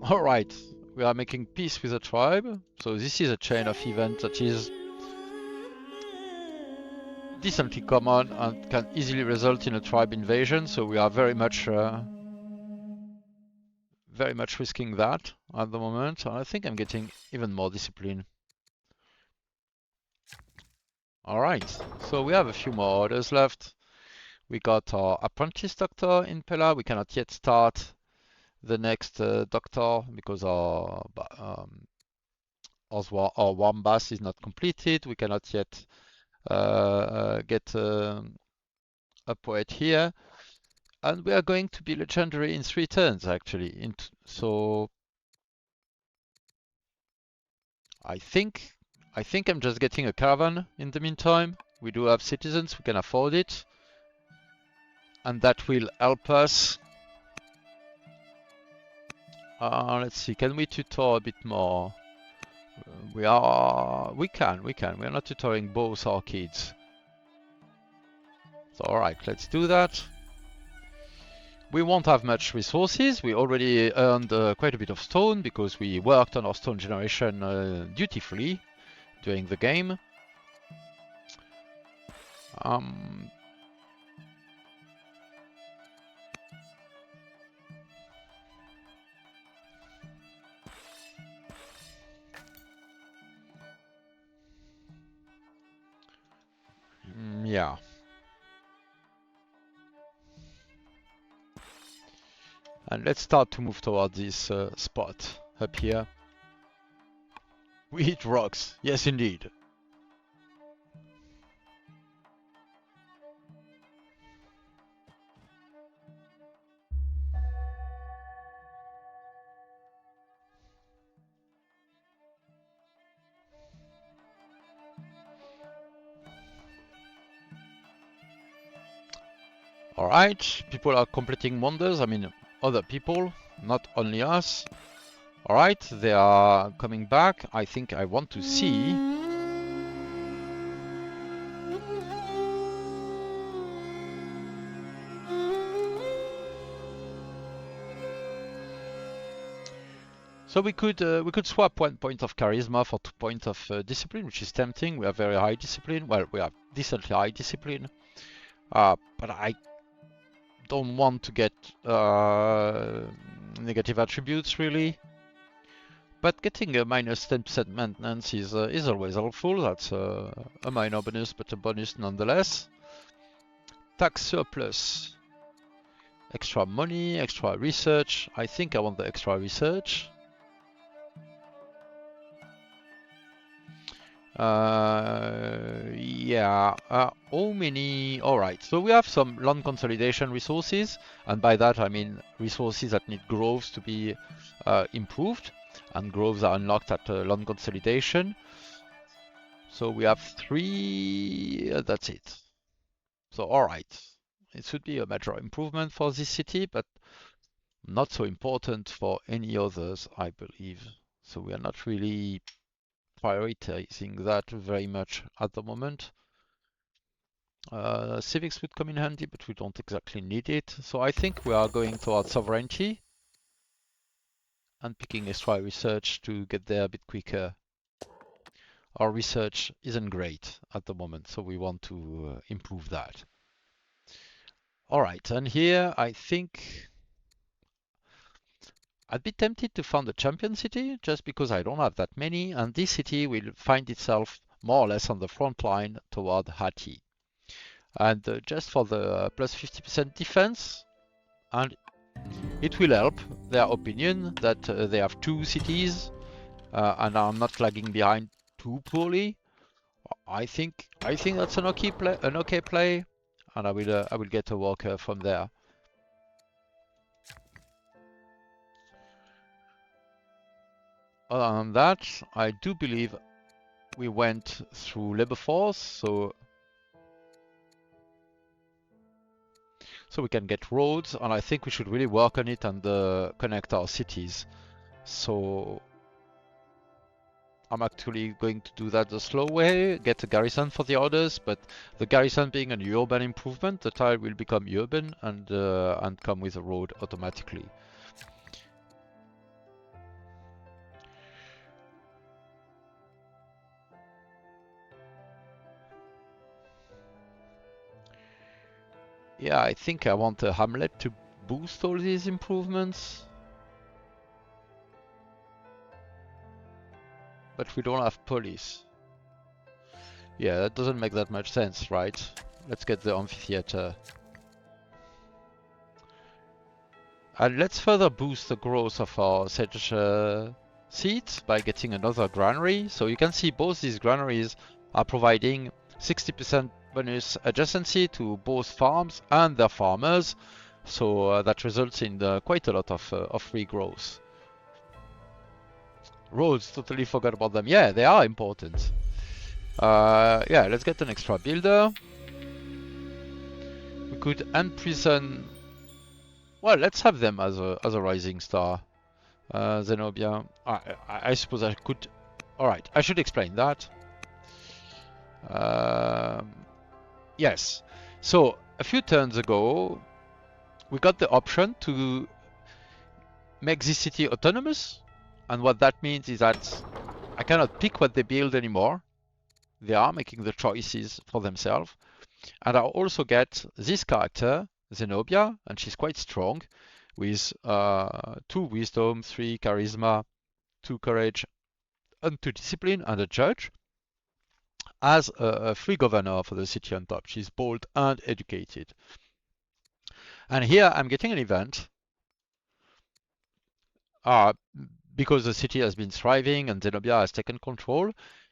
Alright, we are making peace with the tribe. So this is a chain of events that is decently common and can easily result in a tribe invasion. So we are very much risking that at the moment. I think I'm getting even more discipline. Alright, so we have a few more orders left. We got our apprentice doctor in Pella. We cannot yet start the next doctor because our Wambas is not completed. We cannot yet get a poet here. And we are going to be legendary in 3 turns actually. So I think I'm just getting a caravan in the meantime. We do have citizens, we can afford it. And that will help us. Let's see, can we tutor a bit more? We can. We are not tutoring both our kids. So alright, let's do that. We won't have much resources. We already earned quite a bit of stone because we worked on our stone generation dutifully during the game. Yeah. And let's start to move toward this spot up here. We hit rocks. Yes, indeed. Alright, people are completing wonders. I mean, other people, not only us. Alright, they are coming back. I think I want to see. So we could swap 1 point of charisma for 2 points of discipline, which is tempting. We have very high discipline. Well, we have decently high discipline. But I don't want to get negative attributes really. But getting a minus 10% maintenance is always helpful. That's a minor bonus, but a bonus nonetheless. Tax surplus. Extra money, extra research. I think I want the extra research. Yeah, how many? All right, so we have some land consolidation resources, and by that I mean resources that need groves to be improved, and groves are unlocked at land consolidation. So we have three, that's it. So all right, it should be a major improvement for this city, but not so important for any others, I believe. So we are not really prioritizing that very much at the moment. Civics would come in handy, but we don't exactly need it. So I think we are going towards sovereignty and picking extra research to get there a bit quicker. Our research isn't great at the moment, so we want to improve that. All right, and here I think I'd be tempted to found a champion city just because I don't have that many, and this city will find itself more or less on the front line toward Hati. And just for the plus 50% defense, and it will help their opinion that they have two cities and are not lagging behind too poorly. I think that's an okay play, and I will get a worker from there. Other than that, I do believe we went through labor force, so we can get roads, and I think we should really work on it and connect our cities. So I'm actually going to do that the slow way, get a garrison for the others, but the garrison being an urban improvement, the tile will become urban and come with a road automatically. Yeah, I think I want a hamlet to boost all these improvements. But we don't have police. Yeah, that doesn't make that much sense, right? Let's get the amphitheater. And let's further boost the growth of our sedge seeds by getting another granary. So you can see both these granaries are providing 60% bonus adjacency to both farms and their farmers. So that results in quite a lot of free growth. Roads, totally forgot about them. Yeah, they are important. Yeah, let's get an extra builder. We could imprison. Well, let's have them as a rising star. Zenobia. I suppose I could. All right, I should explain that. Yes. So a few turns ago, we got the option to make this city autonomous, and what that means is that I cannot pick what they build anymore. They are making the choices for themselves. And I also get this character, Zenobia, and she's quite strong with 2 wisdom, 3 charisma, 2 courage, and 2 discipline, and a judge, as a free governor for the city on top. She's bold and educated. And here I'm getting an event because the city has been thriving and Zenobia has taken control.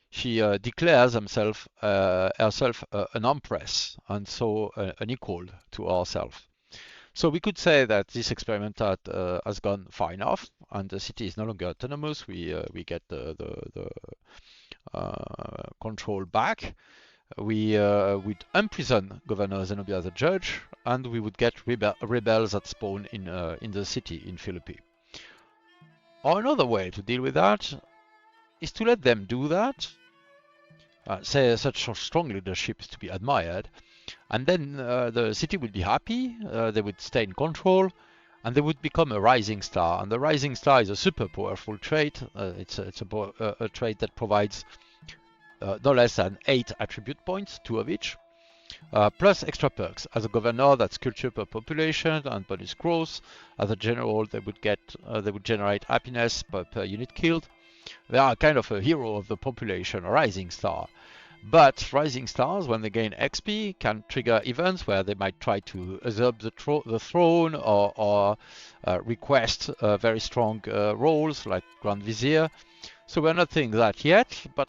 She declares herself an empress, and so an equal to herself. So we could say that this experiment has gone far enough, and the city is no longer autonomous. We get the control back. We would imprison Governor Zenobia as a judge, and we would get rebels that spawn in the city in Philippi. Or another way to deal with that is to let them do that. Say such strong leadership is to be admired, and then the city would be happy. They would stay in control, and they would become a rising star. And the rising star is a super powerful trait. It's a trait that provides no less than 8 attribute points, 2 of each, plus extra perks. As a governor, that's culture per population and bonus growth. As a general, they would generate happiness per unit killed. They are kind of a hero of the population, a rising star. But rising stars, when they gain XP, can trigger events where they might try to usurp the throne or request very strong roles like Grand Vizier. So we're not seeing that yet, but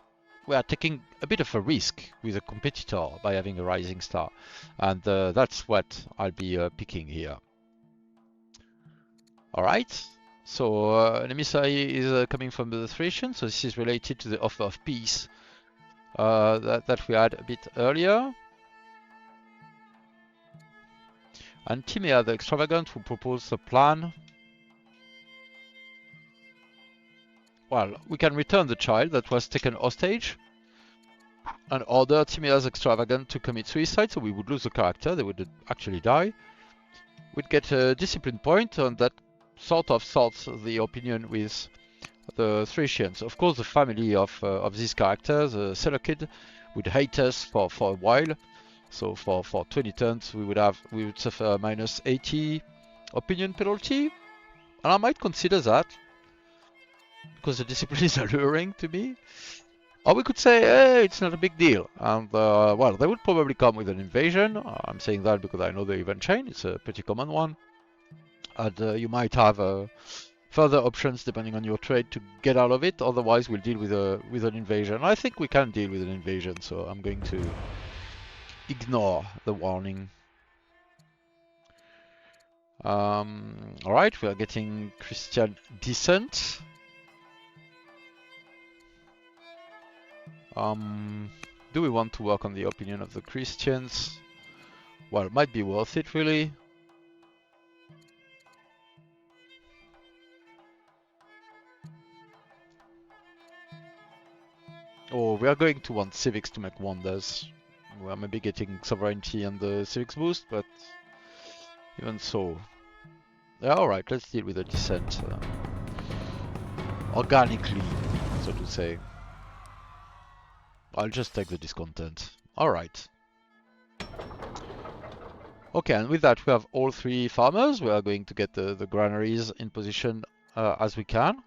we are taking a bit of a risk with a competitor by having a rising star, and that's what I'll be picking here. All right. So an emissary is coming from the Thracian, so this is related to the offer of peace that we had a bit earlier. And Timea the Extravagant, who proposed a plan. Well, we can return the child that was taken hostage and order Timea's Extravagant to commit suicide, so we would lose the character, they would actually die. We'd get a discipline point, and that sort of sorts the opinion with the Thracians. Of course, the family of these characters, the Seleucid, would hate us for a while. So for 20 turns, we would suffer a minus 80 opinion penalty, and I might consider that because the discipline is alluring to me. Or we could say, hey, it's not a big deal, and well, they would probably come with an invasion. I'm saying that because I know the event chain; it's a pretty common one, and you might have further options depending on your trade to get out of it. Otherwise, we'll deal with an invasion. I think we can deal with an invasion, so I'm going to ignore the warning. Alright, we are getting Christian descent. Do we want to work on the opinion of the Christians? Well, it might be worth it, really. Oh, we are going to want civics to make wonders. We are maybe getting sovereignty and the civics boost, but even so. Yeah, alright, let's deal with the descent. Organically, so to say. I'll just take the discontent. Alright. Okay, and with that we have all three farmers. We are going to get the granaries in position as we can.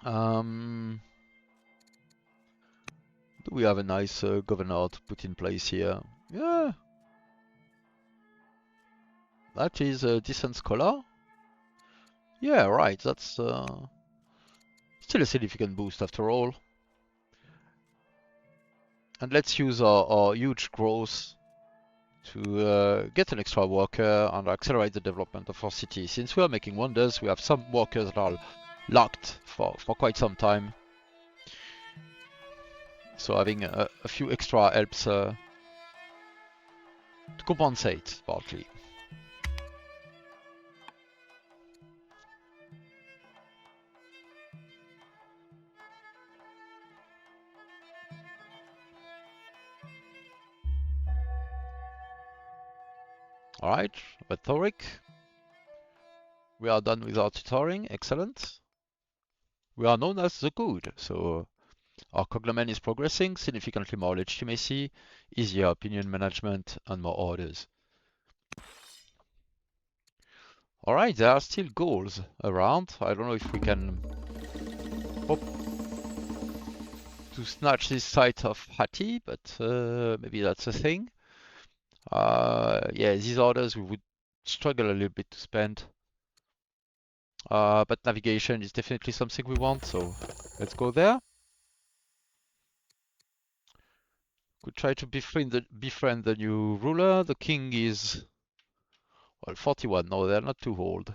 Do we have a nice governor to put in place here? Yeah. That is a decent scholar. Yeah, right, that's still a significant boost after all. And let's use our huge growth to get an extra worker and accelerate the development of our city. Since we are making wonders, we have some workers that are locked for quite some time. So having a few extra helps to compensate partly. Alright, rhetoric. We are done with our tutoring, excellent. We are known as the good, so our cognomen is progressing, significantly more legitimacy, easier opinion management, and more orders. Alright, there are still goals around. I don't know if we can hope to snatch this site of Hati, but maybe that's a thing. Yeah, these orders we would struggle a little bit to spend. But navigation is definitely something we want, so let's go there. Could try to befriend the new ruler. The king is, well, 41. No, they're not too old.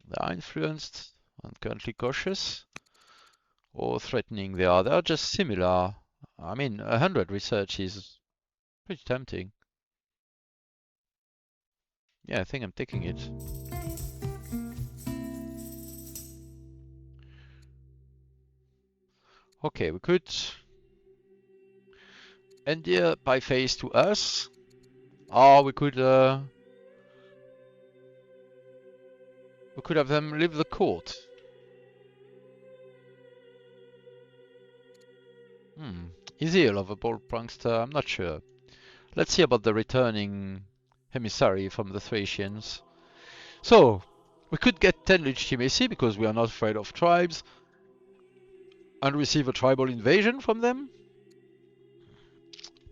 They are influenced and currently cautious. Or threatening they are. They are just similar. I mean, 100 research is pretty tempting. Yeah, I think I'm taking it. Okay, we could endear by face to us, or we could have them leave the court. Is he a lovable prankster? I'm not sure. Let's see about the returning emissary from the Thracians. So, we could get 10 legitimacy because we are not afraid of tribes and receive a tribal invasion from them.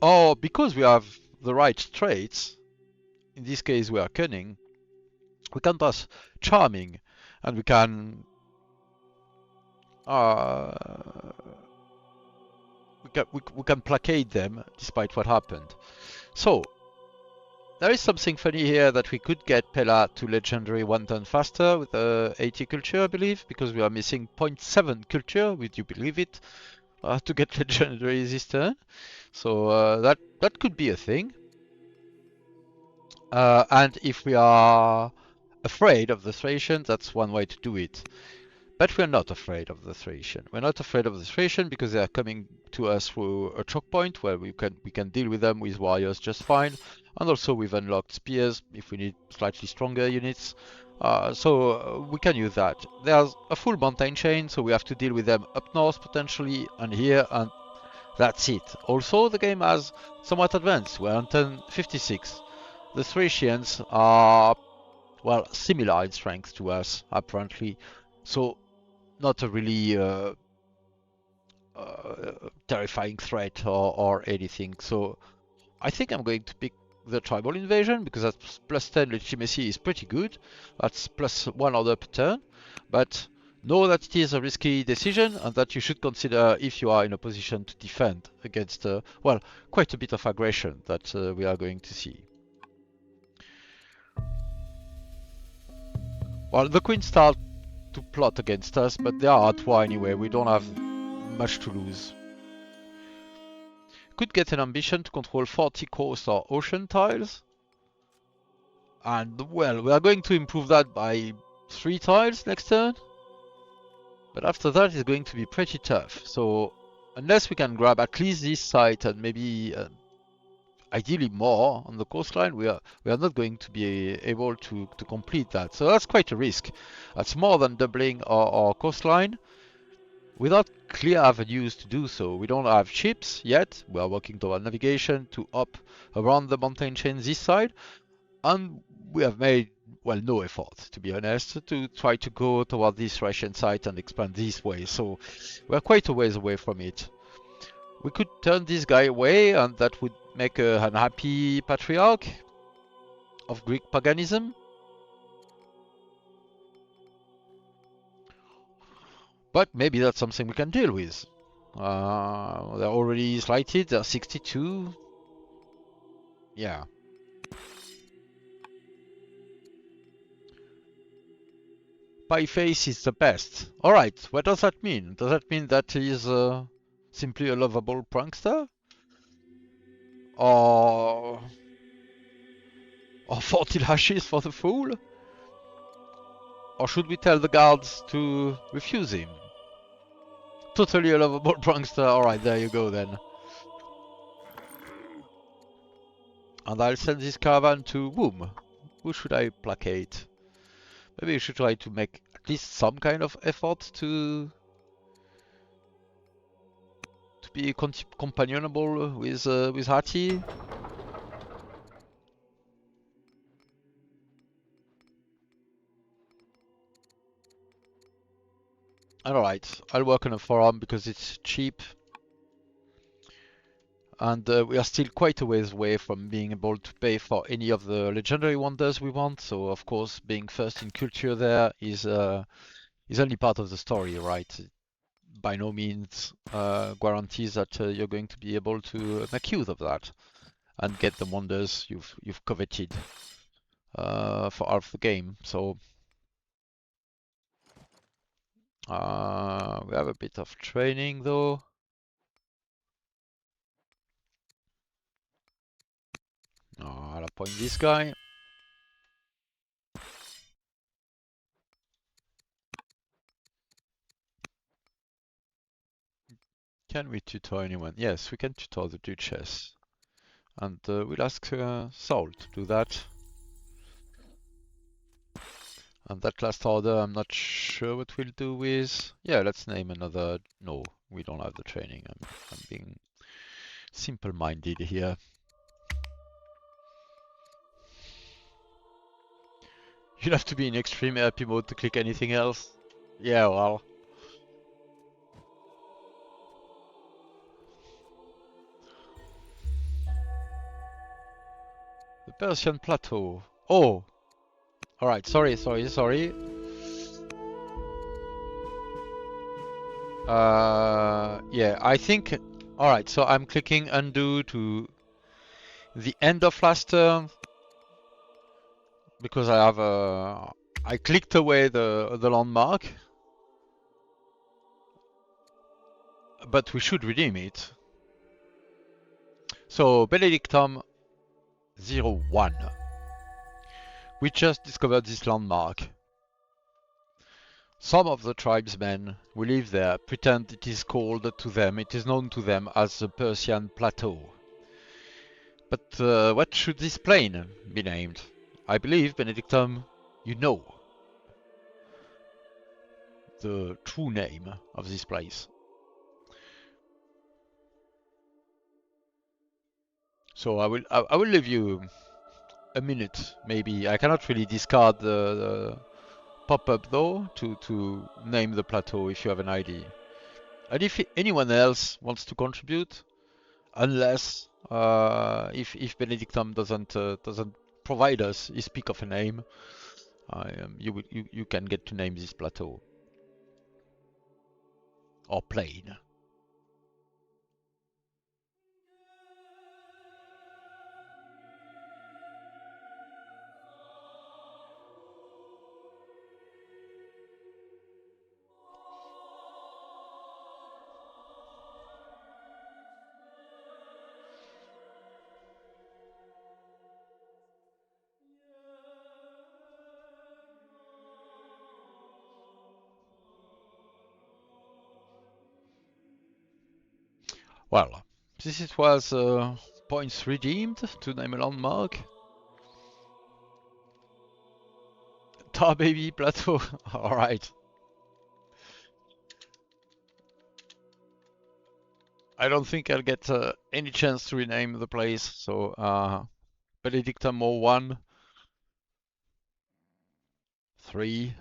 Or because we have the right traits, in this case we are cunning, we can thus charming, and we can uh, we can placate them despite what happened. So there is something funny here that we could get Pella to legendary 1 turn faster with 80 culture, I believe, because we are missing 0.7 culture. Would you believe it? To get legendary this turn. So that could be a thing. And if we are afraid of the Thracian, that's one way to do it. But we're not afraid of the Thracian. We're not afraid of the Thracian because they are coming to us through a choke point where we can deal with them with warriors just fine, and also with unlocked spears if we need slightly stronger units. So we can use that. There's a full mountain chain, so we have to deal with them up north potentially and here, and that's it. Also, the game has somewhat advanced. We're on turn 56. The Thracians are, well, similar in strength to us apparently, so not a really terrifying threat or anything. So I think I'm going to pick the tribal invasion because that's plus 10 legitimacy is pretty good. That's plus 1 order per turn. But know that it is a risky decision and that you should consider if you are in a position to defend against, well, quite a bit of aggression that we are going to see. Well, the queen start to plot against us, but they are at war anyway. We don't have much to lose. Could get an ambition to control 40 coast or ocean tiles. And, well, we are going to improve that by 3 tiles next turn. But after that, it's going to be pretty tough. So, unless we can grab at least this site and maybe ideally more on the coastline, we are not going to be able to complete that. So that's quite a risk. That's more than doubling our coastline without clear avenues to do so. We don't have ships yet. We are working toward navigation to up around the mountain chain this side. And we have made, well, no effort, to be honest, to try to go toward this Russian site and expand this way. So we're quite a ways away from it. We could turn this guy away, and that would make an unhappy patriarch of Greek paganism. But maybe that's something we can deal with. They're already slighted, they're 62. Yeah. Pie face is the best. Alright, what does that mean? Does that mean that he is simply a lovable prankster? Or 40 lashes for the fool? Or should we tell the guards to refuse him? Totally a lovable prankster. Alright, there you go then. And I'll send this caravan to whom? Who should I placate? Maybe we should try to make at least some kind of effort to be companionable with Hati. Alright, I'll work on a forum because it's cheap. And we are still quite a ways away from being able to pay for any of the legendary wonders we want. So of course, being first in culture there is only part of the story, right? By no means guarantees that you're going to be able to make use of that and get the wonders you've coveted for half the game. So we have a bit of training though. I'll appoint this guy. Can we tutor anyone? Yes, we can tutor the Duchess. And we'll ask Saul to do that. And that last order, I'm not sure what we'll do with. Yeah, let's name another. No, we don't have the training. I'm being simple-minded here. You'll have to be in extreme RP mode to click anything else. Yeah, well. The Persian Plateau. Oh! Alright, sorry. Yeah, I think. All right, so I'm clicking undo to the end of last turn because I clicked away the landmark, but we should redeem it. So Benedictum 01. We just discovered this landmark. Some of the tribesmen who live there pretend it is called to them, it is known to them as the Persian Plateau. But what should this plain be named? I believe, Benedictum, you know the true name of this place. So I will leave you a minute, maybe. I cannot really discard the pop-up though to name the plateau if you have an idea. And if anyone else wants to contribute, unless if Benedictum doesn't provide us his pick of a name, you can get to name this plateau or plain. Well, this it was points redeemed to name a landmark. Tar Baby Plateau. All right. I don't think I'll get any chance to rename the place. So Benedictum 01, 3,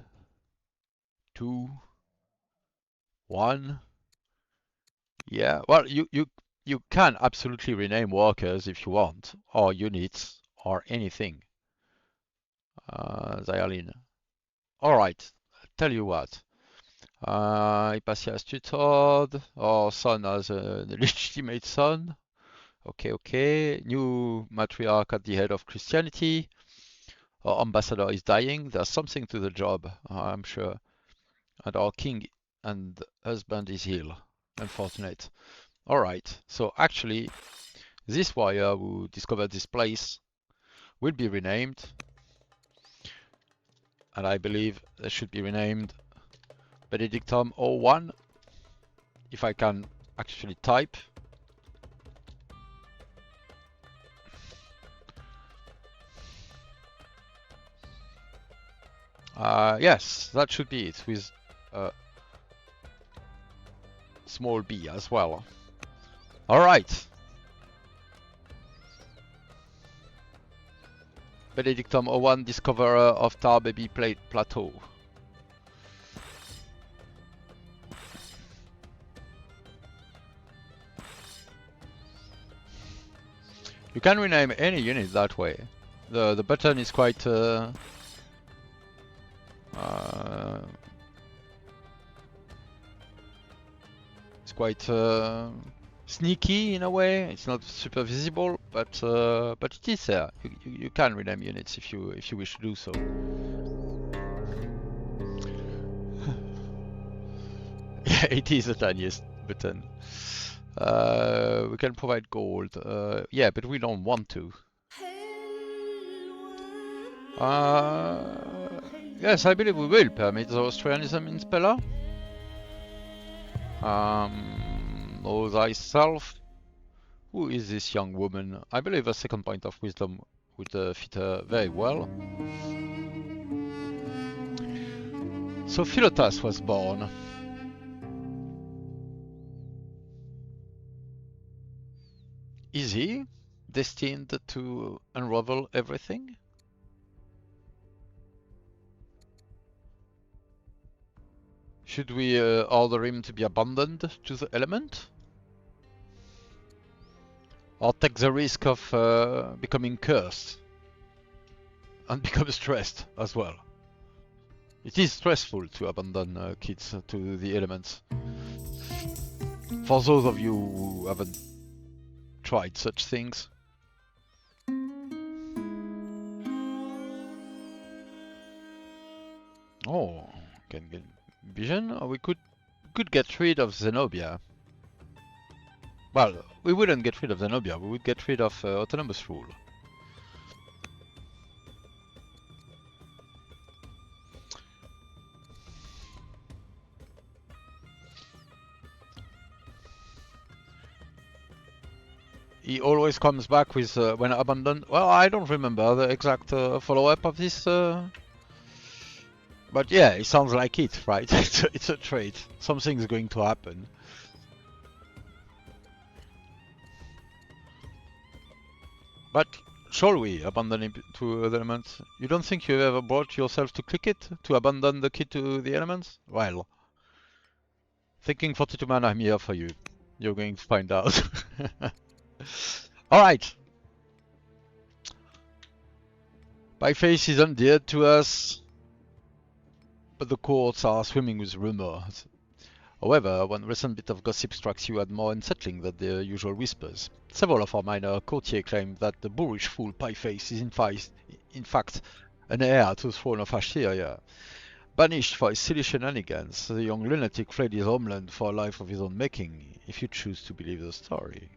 2, 1. Yeah. Well, you can absolutely rename workers if you want, or units, or anything. Xiaolin. All right. Tell you what. Hypatia tutored, or son as a legitimate son. Okay, okay. New matriarch at the head of Christianity. Our ambassador is dying. There's something to the job, I'm sure. And our king and husband is ill. Unfortunate. Alright, so actually, this warrior who discovered this place will be renamed. And I believe they should be renamed Benedictum 01. If I can actually type. Yes, that should be it, with small b as well. Alright. Benedictum 01, discoverer of Tar Baby Plateau. You can rename any unit that way. The button is quite it's quite sneaky in a way. It's not super visible, but it is there. You can rename units if you wish to do so. Yeah, it is the tiniest button. We can provide gold. Yeah, but we don't want to. Yes, I believe we will permit the Austrianism in Spella. Know thyself. Who is this young woman? I believe a second point of wisdom would fit her very well. So Philotas was born. Is he destined to unravel everything? Should we order him to be abandoned to the element? Or take the risk of becoming cursed? And become stressed as well? It is stressful to abandon kids to the elements. For those of you who haven't tried such things. Oh, can get vision. Or we could get rid of Zenobia. Well, we wouldn't get rid of Zenobia. We would get rid of autonomous rule. He always comes back with when abandoned. Well, I don't remember the exact follow-up of this. But yeah, it sounds like it, right? It's a trait. Something's going to happen. But shall we abandon it to the elements? You don't think you've ever brought yourself to click it? To abandon the key to the elements? Well, thinking 42 man, I'm here for you. You're going to find out. Alright. Pieface is undead to us, but the courts are swimming with rumors. However, one recent bit of gossip strikes you as more unsettling than the usual whispers. Several of our minor courtiers claim that the boorish fool Pieface is in fact an heir to the throne of Assyria. Banished for his silly shenanigans, the young lunatic fled his homeland for a life of his own making, if you choose to believe the story.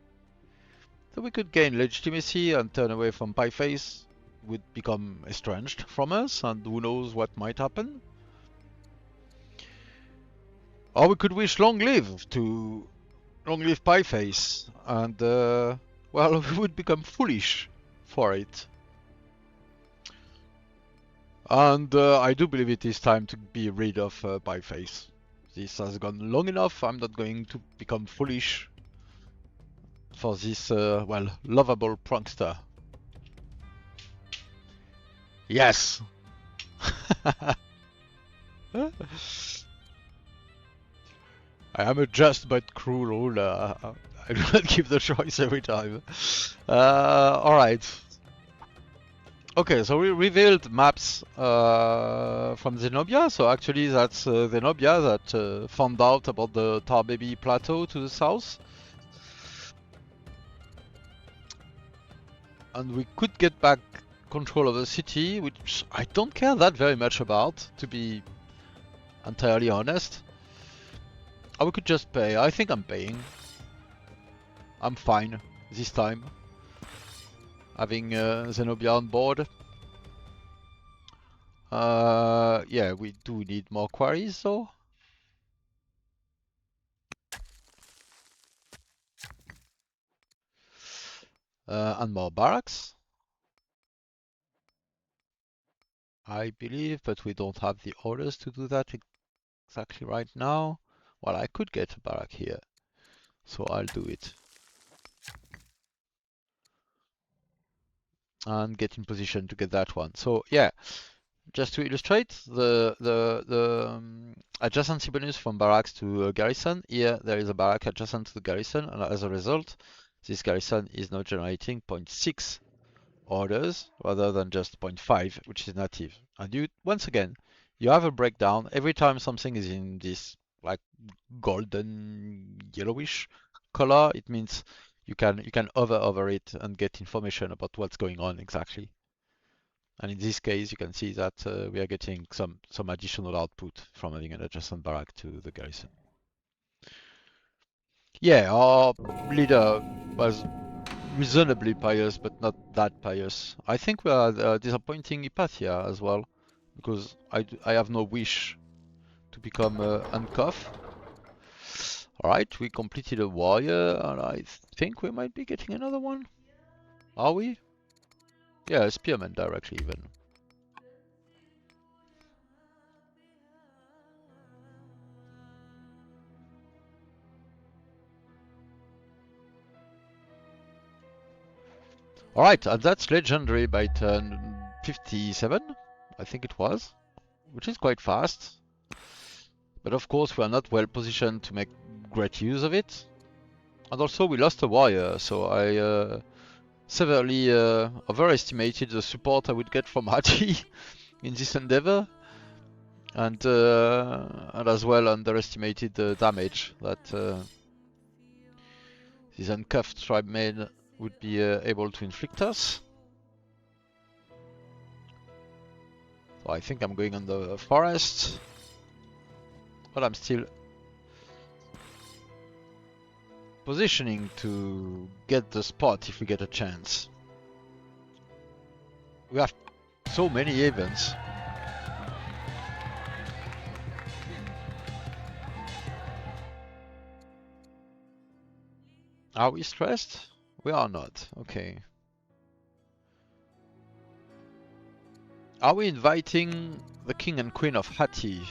So we could gain legitimacy and turn away from Pieface, would become estranged from us, and who knows what might happen. Or we could wish long live Pieface, and well, we would become foolish for it. And I do believe it is time to be rid of Pieface. This has gone long enough. I'm not going to become foolish for this, well, lovable prankster. Yes! I am a just but cruel ruler. I do not give the choice every time. Alright. Okay, so we revealed maps from Zenobia. So actually that's Zenobia that found out about the Tarbaby Plateau to the south. And we could get back control of the city, which I don't care that very much about, to be entirely honest. Or we could just pay. I think I'm paying. I'm fine this time. Having Zenobia on board. Yeah, we do need more quarries though. And more barracks, I believe, but we don't have the orders to do that exactly right now. Well, I could get a barrack here, so I'll do it. And get in position to get that one. So yeah, just to illustrate the adjacency bonus from barracks to garrison, here there is a barrack adjacent to the garrison, and as a result, this garrison is now generating 0.6 orders rather than just 0.5, which is native. And you, once again, you have a breakdown every time something is in this like golden yellowish color. It means you can hover over it and get information about what's going on exactly. And in this case, you can see that we are getting some additional output from having an adjacent barrack to the garrison. Yeah, our leader was reasonably pious, but not that pious. I think we are disappointing Hypatia as well, because I have no wish to become Uncuff. Alright, we completed a warrior, and I think we might be getting another one. Are we? Yeah, a spearman directly even. Alright, and that's legendary by turn 57, I think it was, which is quite fast. But of course we are not well positioned to make great use of it. And also we lost a warrior, so I severely overestimated the support I would get from Haji in this endeavor. and as well underestimated the damage that these uncuffed tribemen would be able to inflict us. So I think I'm going on the forest, but I'm still positioning to get the spot if we get a chance. We have so many events. Are we stressed? We are not. Okay. Are we inviting the king and queen of Hatti?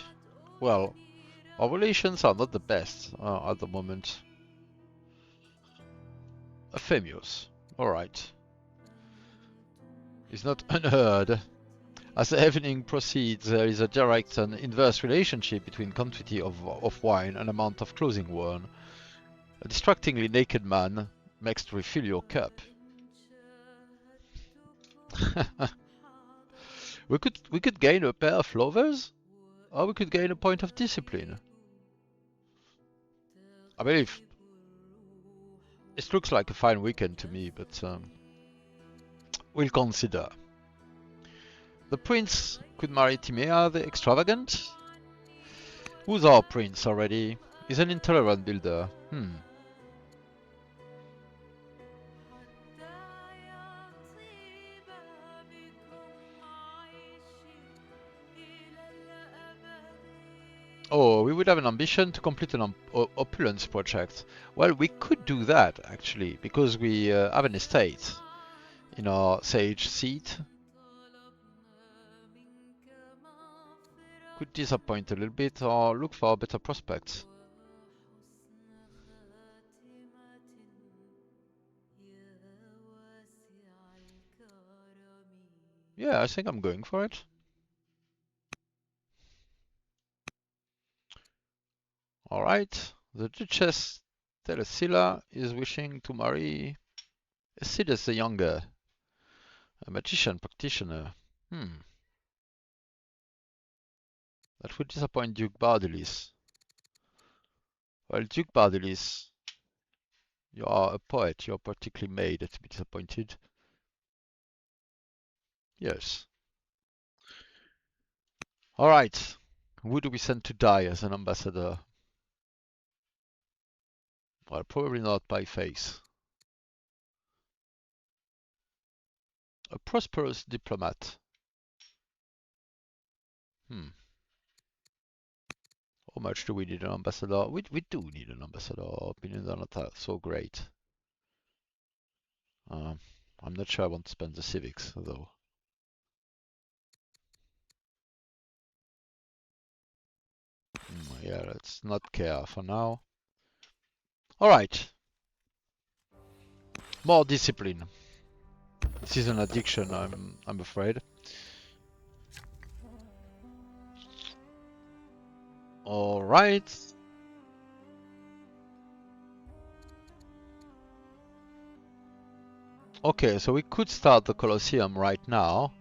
Well, our relations are not the best at the moment. Famous. Alright. It's not unheard. As the evening proceeds, there is a direct and inverse relationship between quantity of wine and amount of clothing worn. A distractingly naked man makes to refill your cup. we could gain a pair of lovers, or we could gain a point of discipline. I believe it looks like a fine weekend to me, but we'll consider. The prince could marry Timea the extravagant. Who's our prince already? He's an intolerant builder. Oh, we would have an ambition to complete an opulence project. Well, we could do that actually, because we have an estate in our sage seat. Could disappoint a little bit or look for better prospects. Yeah, I think I'm going for it. Alright, the Duchess Telesilla is wishing to marry Esides the Younger, a magician practitioner. That would disappoint Duke Bardelis. Well, Duke Bardelis, you are a poet, you're particularly made to be disappointed. Yes. Alright, who do we send to die as an ambassador? Well, probably not by face. A prosperous diplomat. How much do we need an ambassador? We do need an ambassador. Our opinions are not so great. I'm not sure I want to spend the civics, though. Yeah, let's not care for now. Alright. More discipline. This is an addiction, I'm afraid. Alright. Okay, so we could start the Colosseum right now.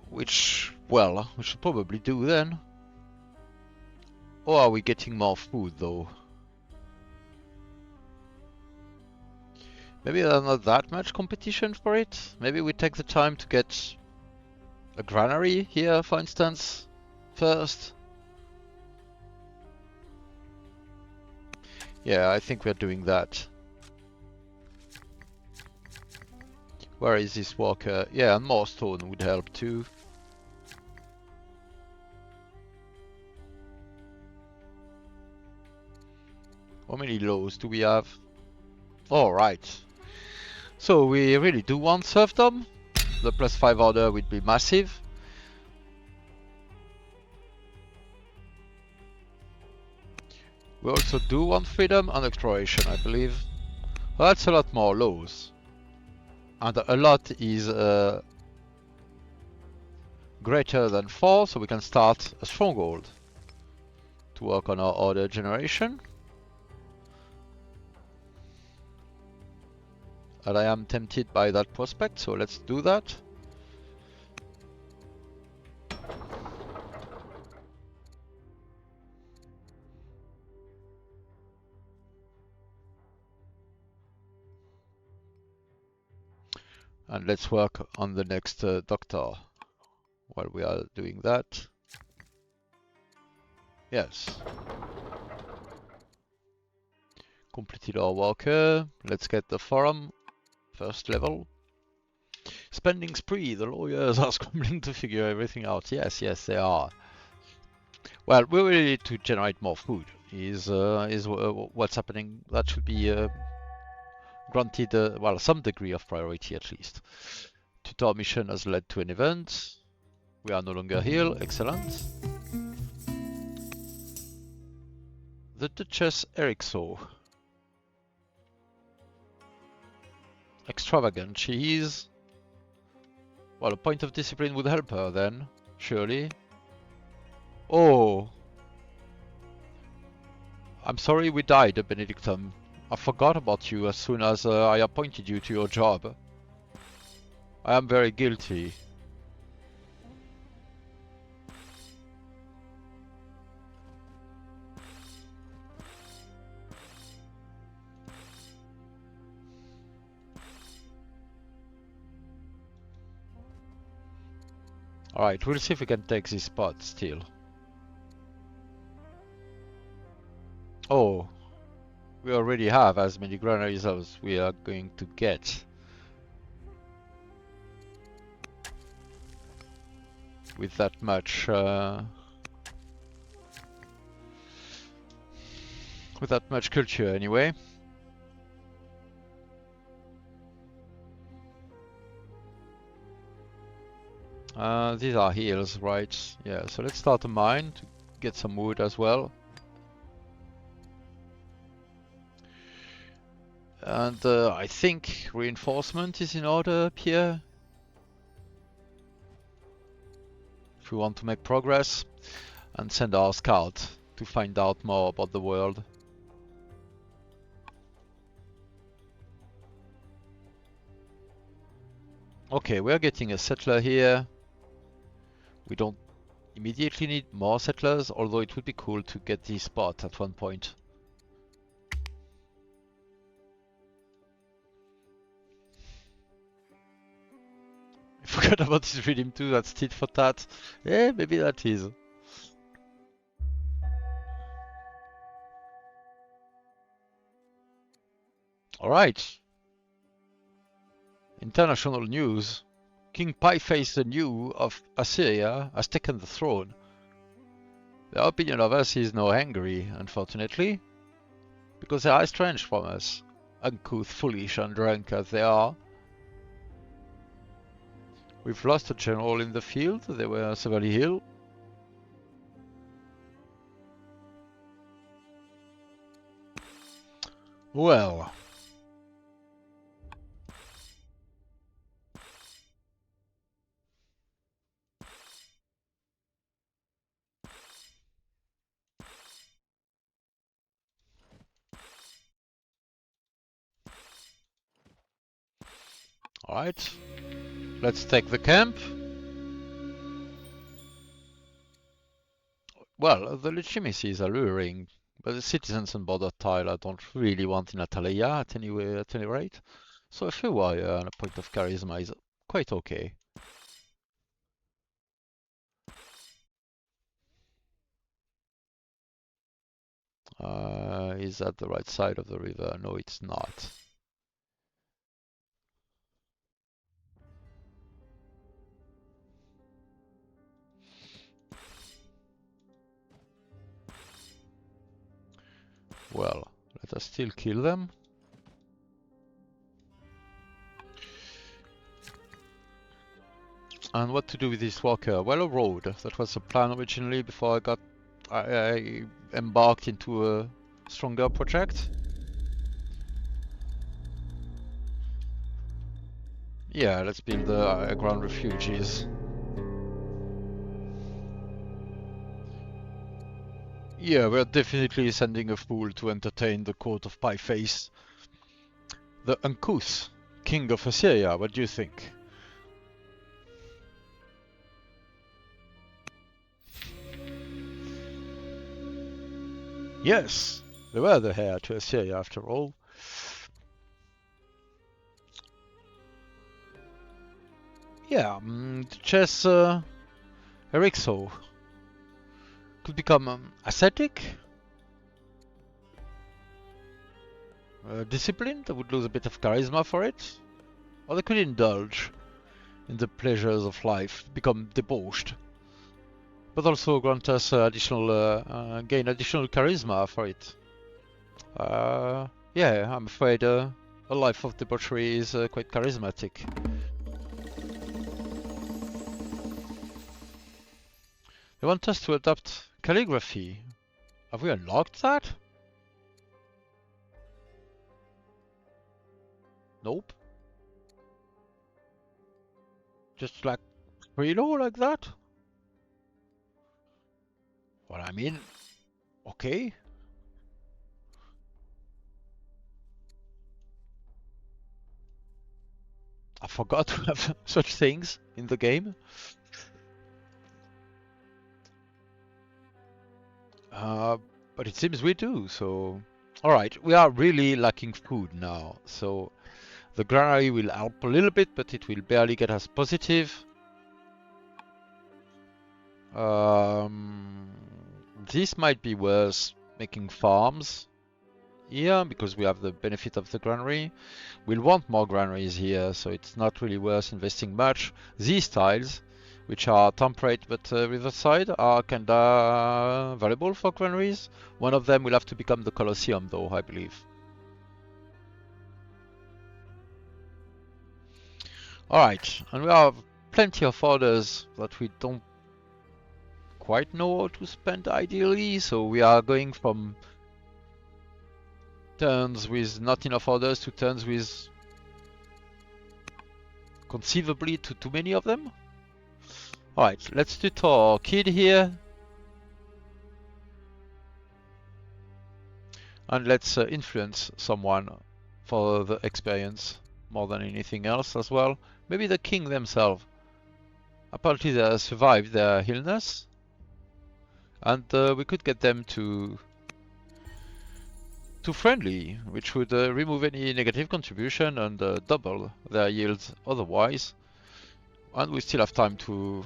Which, well, we should probably do then. Or are we getting more food though? Maybe there's not that much competition for it. Maybe we take the time to get a granary here, for instance, first. Yeah, I think we're doing that. Where is this walker? Yeah, and more stone would help too. How many lows do we have? Alright. So we really do want serfdom. The +5 order would be massive. We also do want freedom and exploration, I believe. Well, that's a lot more lows. And a lot is greater than 4, so we can start a stronghold to work on our order generation. and I am tempted by that prospect, so let's do that. And let's work on the next doctor while we are doing that. Yes. Completed our worker. Let's get the forum. First level. Spending spree. The lawyers are scrambling to figure everything out. Yes, yes, they are. Well, we really need to generate more food. Is what's happening? That should be granted, well, some degree of priority at least. Tutor mission has led to an event. We are no longer here. Excellent. The Duchess Ericso. Extravagant she is. Well, a point of discipline would help her then, surely. Oh. I'm sorry we died, Benedictum. I forgot about you as soon as I appointed you to your job. I am very guilty. Alright, we'll see if we can take this spot still. Oh, we already have as many granaries as we are going to get. With that much culture anyway. These are hills, right? Yeah, so let's start a mine to get some wood as well. And I think reinforcement is in order up here. If we want to make progress and send our scout to find out more about the world. Okay, we're getting a settler here. We don't immediately need more settlers, although it would be cool to get this spot at one point. I forgot about this rhythm too, that's tit for tat. Eh, maybe that is. Alright. International news. King Pieface the New of Assyria has taken the throne. Their opinion of us is no angry, unfortunately, because they are estranged from us, uncouth, foolish, and drunk as they are. We've lost a general in the field, they were severely ill. Well. Alright, let's take the camp. Well, the legitimacy is alluring, but the citizens and border tile I don't really want in Atalia at any rate. So a few warrior and a point of charisma is quite okay. Is that the right side of the river? No, it's not. Well, let us still kill them. And what to do with this walker? Well, a road. That was the plan originally before I embarked into a stronger project. Yeah, let's build the ground refuges. Yeah, we're definitely sending a fool to entertain the court of Pieface. The uncouth king of Assyria. What do you think? Yes, they were the heir to Assyria after all. Yeah, chess Erixo could become ascetic, disciplined. They would lose a bit of charisma for it, or they could indulge in the pleasures of life, become debauched, but also grant us gain additional charisma for it. Yeah, I'm afraid a life of debauchery is quite charismatic. They want us to adopt calligraphy. Have we unlocked that? Nope. Just like preload like that? Well, I mean, okay. I forgot to have such things in the game. But it seems we do, so... Alright, we are really lacking food now, so the granary will help a little bit, but it will barely get us positive. This might be worth making farms here, because we have the benefit of the granary. We'll want more granaries here, so it's not really worth investing much. These tiles, which are temperate but riverside, are kinda valuable for granaries. One of them will have to become the Colosseum though, I believe. Alright, and we have plenty of orders that we don't quite know how to spend ideally, so we are going from turns with not enough orders to turns with conceivably too many of them. Alright, let's do our kid here. And let's influence someone for the experience more than anything else as well. Maybe the king themselves. Apparently they survived their illness. And we could get them to friendly, which would remove any negative contribution and double their yields otherwise. And we still have time to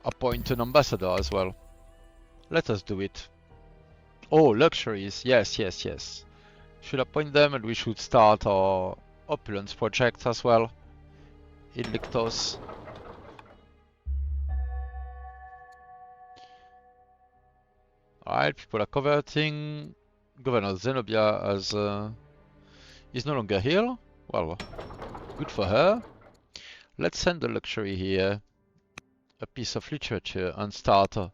appoint an ambassador as well. Let us do it. Oh, luxuries. Yes, yes, yes. Should appoint them, and we should start our opulence project as well in Lictos. Alright, people are converting. Governor Zenobia as is no longer here. Well, good for her. Let's send a luxury here, a piece of literature, and start our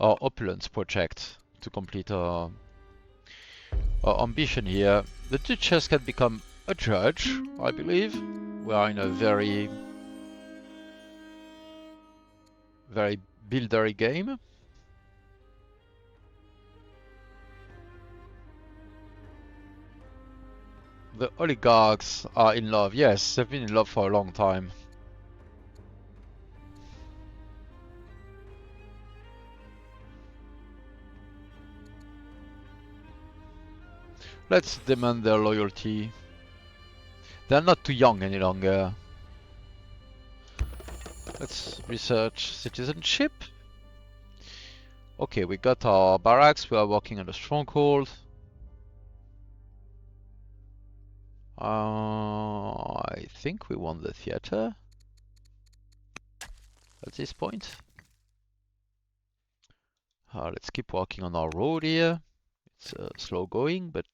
opulence project to complete our ambition here. The Duchess can become a judge, I believe. We are in a very buildery game. The oligarchs are in love. Yes, they've been in love for a long time. Let's demand their loyalty. They're not too young any longer. Let's research citizenship. Okay, we got our barracks. We are working on a stronghold. I think we won the theater at this point. Let's keep working on our road here. It's slow going, but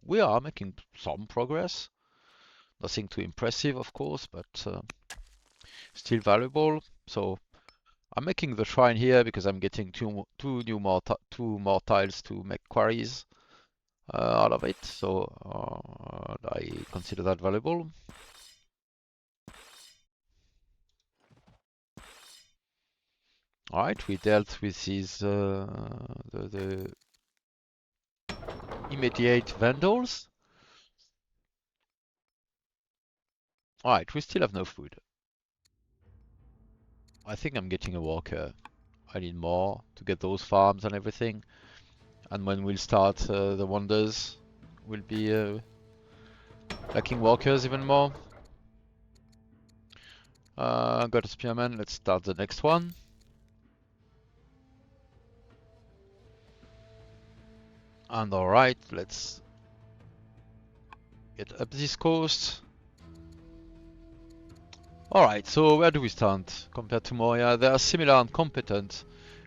we are making some progress. Nothing too impressive, of course, but still valuable. So I'm making the shrine here because I'm getting two more tiles to make quarries out of it. So I consider that valuable. All right, we dealt with these the immediate vandals. Alright, we still have no food. I think I'm getting a worker. I need more to get those farms and everything. And when we'll start the wonders, we'll be lacking workers even more. Got a spearman, let's start the next one. And alright, let's get up this coast. Alright, so where do we stand compared to Moria? They are similar and competent.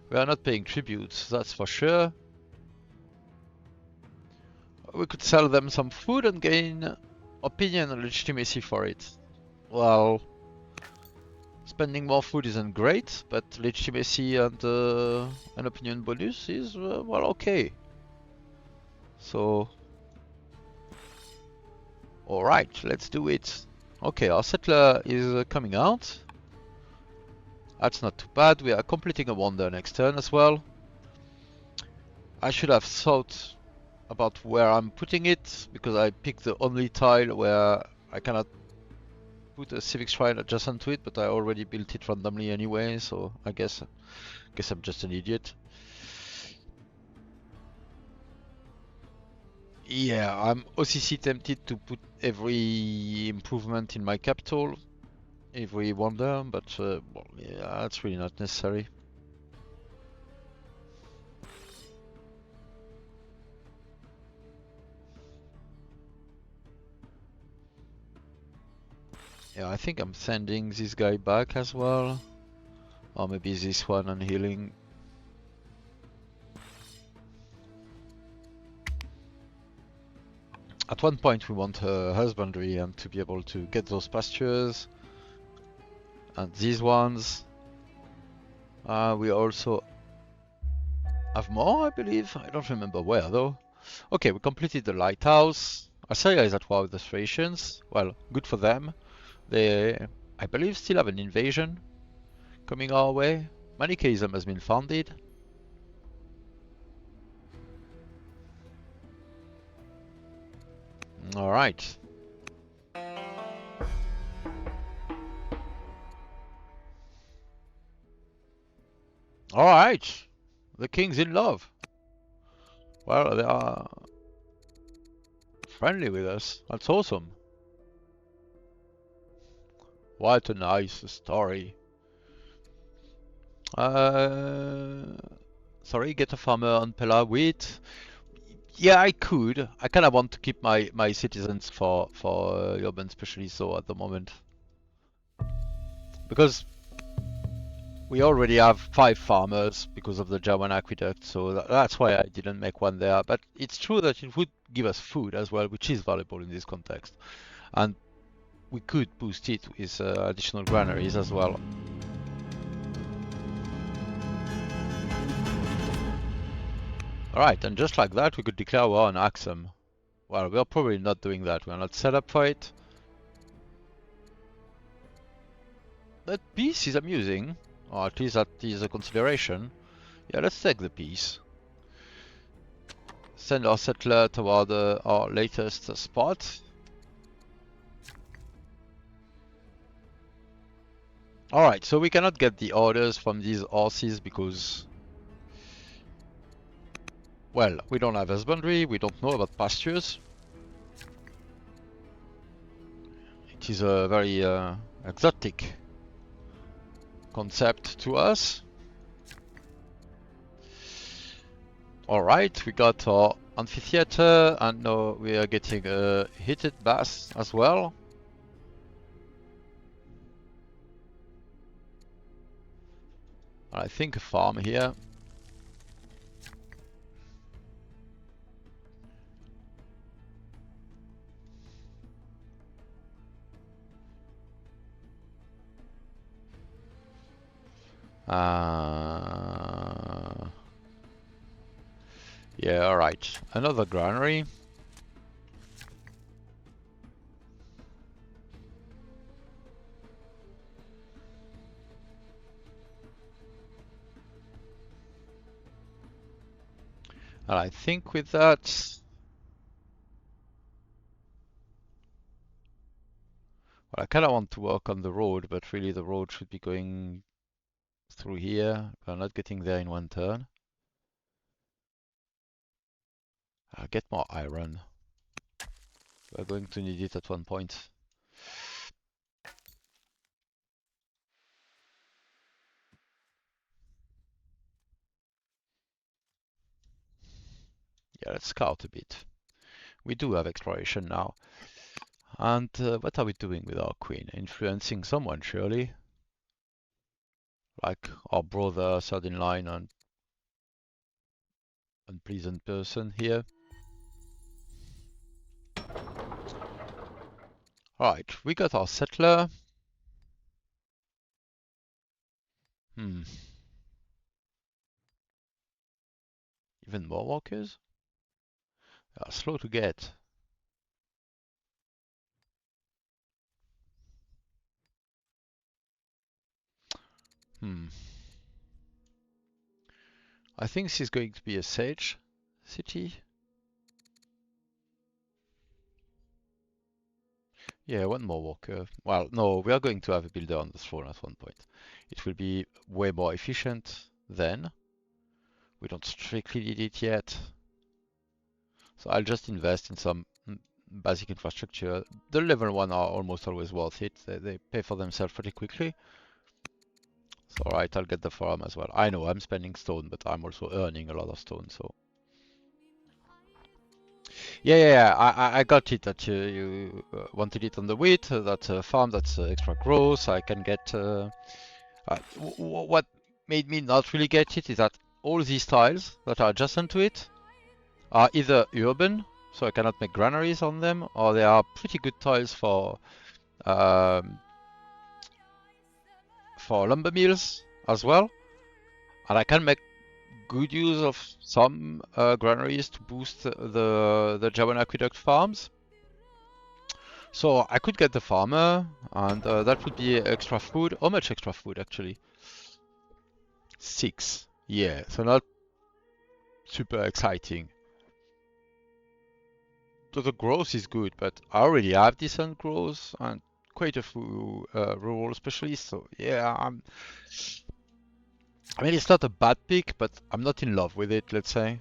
We are not paying tribute, that's for sure. We could sell them some food and gain opinion and legitimacy for it. Well, spending more food isn't great, but legitimacy and an opinion bonus is, well, okay. So, alright, let's do it. Okay, our settler is coming out. That's not too bad. We are completing a wonder next turn as well. I should have thought about where I'm putting it, because I picked the only tile where I cannot put a civic shrine adjacent to it, but I already built it randomly anyway, so I guess I'm just an idiot. Yeah, I'm OCC tempted to put every improvement in my capital, every wonder, but well, yeah, that's really not necessary. Yeah, I think I'm sending this guy back as well. Or maybe this one on healing. At one point we want husbandry and to be able to get those pastures. And these ones. We also have more, I believe. I don't remember where though. Okay, we completed the lighthouse. Assyria is at war with the Thracians. Well, good for them. They, I believe, still have an invasion coming our way. Manichaeism has been founded. Alright. Alright. The king's in love. Well, they are friendly with us. That's awesome. What a nice story. Sorry, get a farmer on Pella wheat. Yeah, I could. I kind of want to keep my citizens for urban specialists though at the moment, because we already have 5 farmers because of the German aqueduct, so that's why I didn't make one there. But it's true that it would give us food as well, which is valuable in this context, and we could boost it with additional granaries as well. Alright, and just like that, we could declare war on Axum. Well, we're probably not doing that. We're not set up for it. That peace is amusing, or at least that is a consideration. Yeah, let's take the peace. Send our settler toward our latest spot. Alright, so we cannot get the orders from these horses because, well, we don't have husbandry, we don't know about pastures. It is a very exotic concept to us. Alright, we got our amphitheater, and now we are getting a heated bath as well. I think a farm here. Yeah, alright. Another granary. And I think with that, I kind of want to work on the road, but really the road should be going through here. We're not getting there in one turn. I'll get more iron. We're going to need it at one point. Yeah, let's scout a bit. We do have exploration now. And what are we doing with our queen? Influencing someone, surely. Like our brother, third in line, and unpleasant person here. Alright, we got our settler. Even more workers? They are slow to get. I think this is going to be a sage city. Yeah, one more worker. Well, no, we are going to have a builder on the throne at one point. It will be way more efficient then. We don't strictly need it yet. So I'll just invest in some basic infrastructure. The level 1 are almost always worth it. They pay for themselves pretty quickly. So alright, I'll get the farm as well. I know I'm spending stone, but I'm also earning a lot of stone, so. Yeah, I got it that you wanted it on the wheat, that farm, that's extra growth. I can get. What made me not really get it is that all these tiles that are adjacent to it are either urban, so I cannot make granaries on them, or they are pretty good tiles um, for lumber mills as well. And I can make good use of some granaries to boost the Javan Aqueduct farms. So I could get the farmer, and that would be extra food. How much extra food actually? 6. Yeah, so not super exciting. So the growth is good, but I already have decent growth and quite a few rural specialists. So yeah, I mean, it's not a bad pick, but I'm not in love with it, let's say.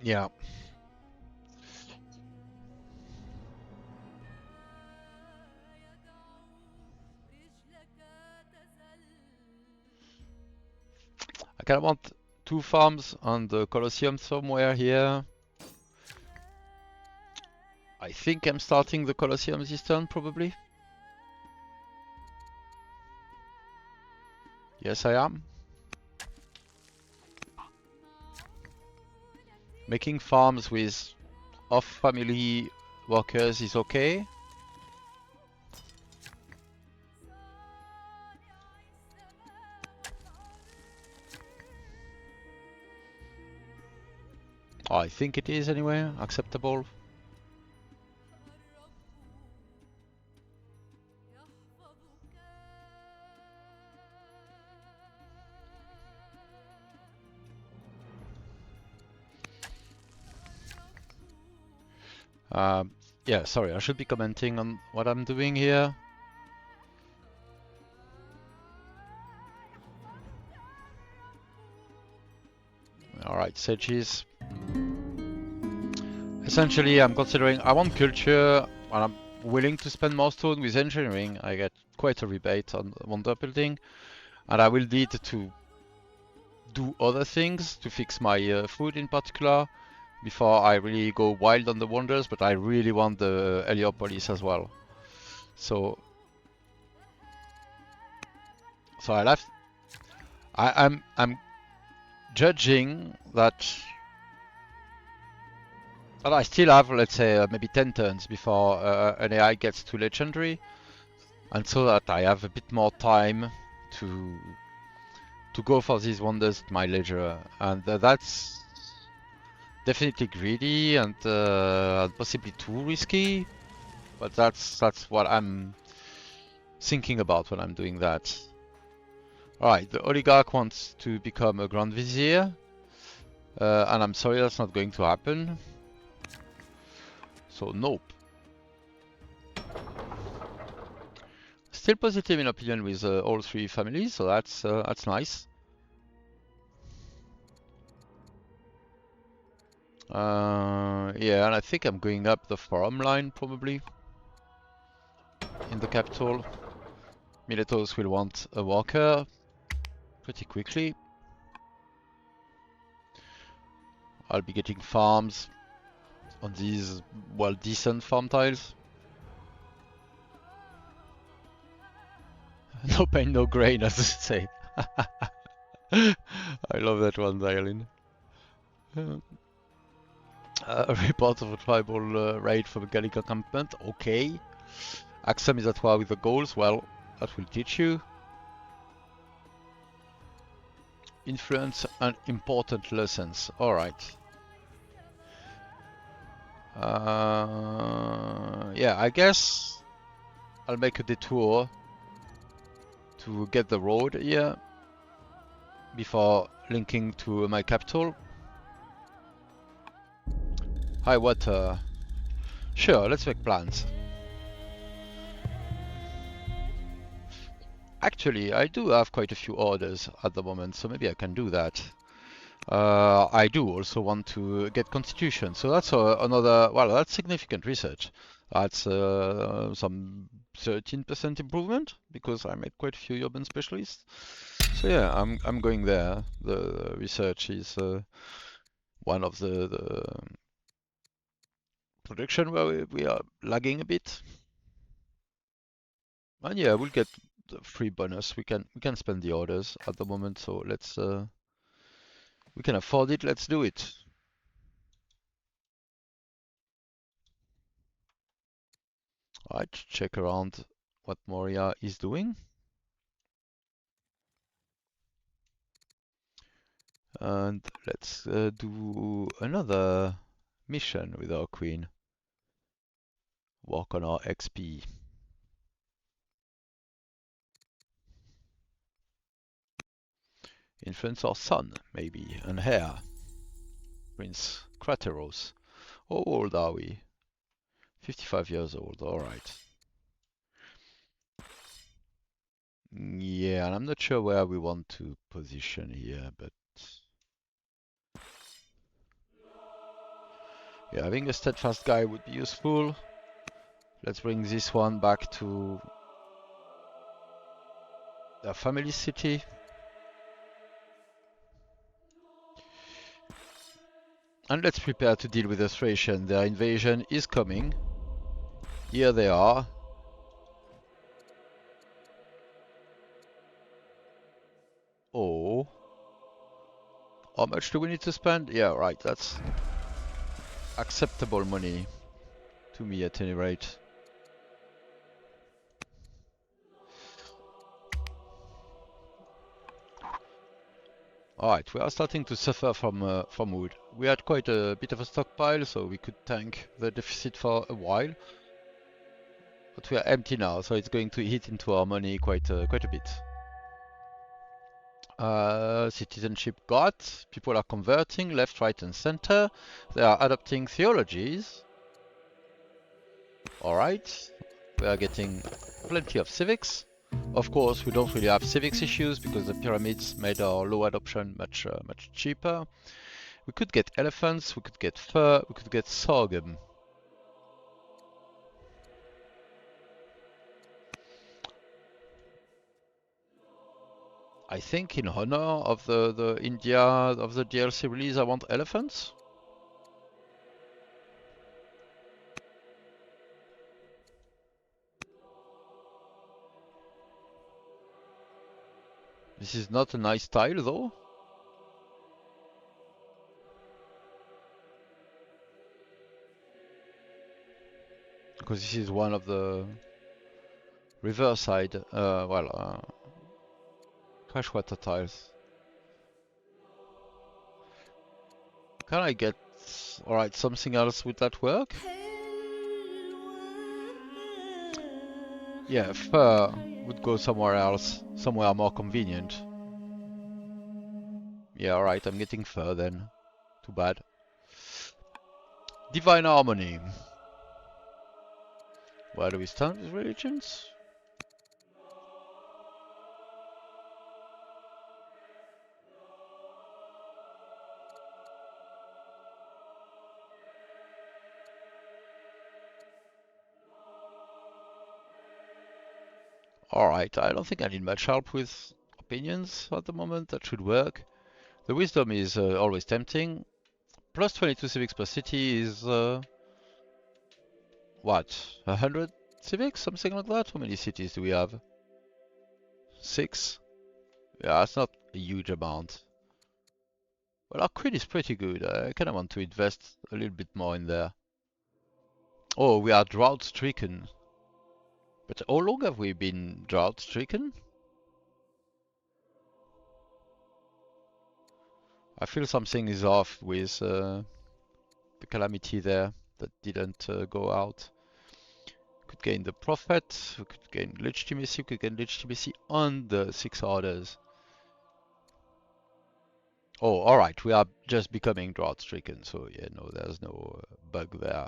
Yeah. I kind of want 2 farms on the Colosseum somewhere here. I think I'm starting the Colosseum this turn, probably. Yes, I am. Making farms with off-family workers is okay. I think it is anyway, acceptable. Yeah, sorry, I should be commenting on what I'm doing here. Alright, sages. Essentially, I'm considering, I want culture, and I'm willing to spend more stone with engineering. I get quite a rebate on wonder building, and I will need to do other things to fix my food in particular before I really go wild on the wonders, but I really want the Heliopolis as well. So I'm judging that I still have, let's say, maybe 10 turns before an AI gets to legendary, and so that I have a bit more time to go for these wonders at my leisure, and that's definitely greedy and possibly too risky, but that's what I'm thinking about when I'm doing that. Alright, the oligarch wants to become a Grand Vizier. And I'm sorry that's not going to happen. So nope. Still positive in opinion with all three families, so that's nice. Yeah, and I think I'm going up the farm line probably in the capital. Miletos will want a worker pretty quickly. I'll be getting farms on these, well, decent farm tiles. No pain, no grain, as they say. I love that one, Dialin. A report of a tribal raid from a Gallic encampment. Okay. Axum is at war with the Gauls. Well, that will teach you. Influence and important lessons. Alright. Yeah, I guess I'll make a detour to get the road here before linking to my capital. High water. Sure, let's make plans. Actually, I do have quite a few orders at the moment, so maybe I can do that. I do also want to get constitution, so that's another, well, that's significant research. That's some 13% improvement because I made quite a few urban specialists. So yeah, I'm going there. The research is one of the production where we are lagging a bit. And yeah, we'll get the free bonus. We can spend the orders at the moment, so let's we can afford it. Let's do it. Alright, check around what Moria is doing. And let's do another mission with our queen. Work on our XP. Influence our son, maybe, and heir. Prince Crateros. How old are we? 55 years old, alright. Yeah, and I'm not sure where we want to position here, but yeah, having a steadfast guy would be useful. Let's bring this one back to the family city. And let's prepare to deal with the Thracian. Their invasion is coming. Here they are. Oh. How much do we need to spend? Yeah, right, that's acceptable money to me at any rate. Alright, we are starting to suffer from wood. We had quite a bit of a stockpile, so we could tank the deficit for a while. But we are empty now, so it's going to hit into our money quite a bit. Citizenship got. People are converting left, right, and center. They are adopting theologies. Alright. We are getting plenty of civics. Of course, we don't really have civics issues because the pyramids made our low adoption much cheaper. We could get elephants, we could get fur, we could get sorghum. I think in honor of the India of the DLC release, I want elephants. This is not a nice tile though. Because this is one of the riverside, freshwater tiles. Can I get, alright, something else? Would that work? Yeah, fur would go somewhere else, somewhere more convenient. Yeah, alright, I'm getting fur then. Too bad. Divine Harmony. Where do we stand with religions? Alright, I don't think I need much help with opinions at the moment. That should work. The wisdom is always tempting. Plus 22 civics per city is what? 100 civics? Something like that? How many cities do we have? 6? Yeah, it's not a huge amount. Well, our queen is pretty good. I kind of want to invest a little bit more in there. Oh, we are drought stricken. But how long have we been drought stricken? I feel something is off with the calamity there that didn't go out. Could gain the prophet, we could gain legitimacy, we could gain legitimacy on the 6 orders. Oh, alright, we are just becoming drought stricken, so yeah, no, there's no bug there.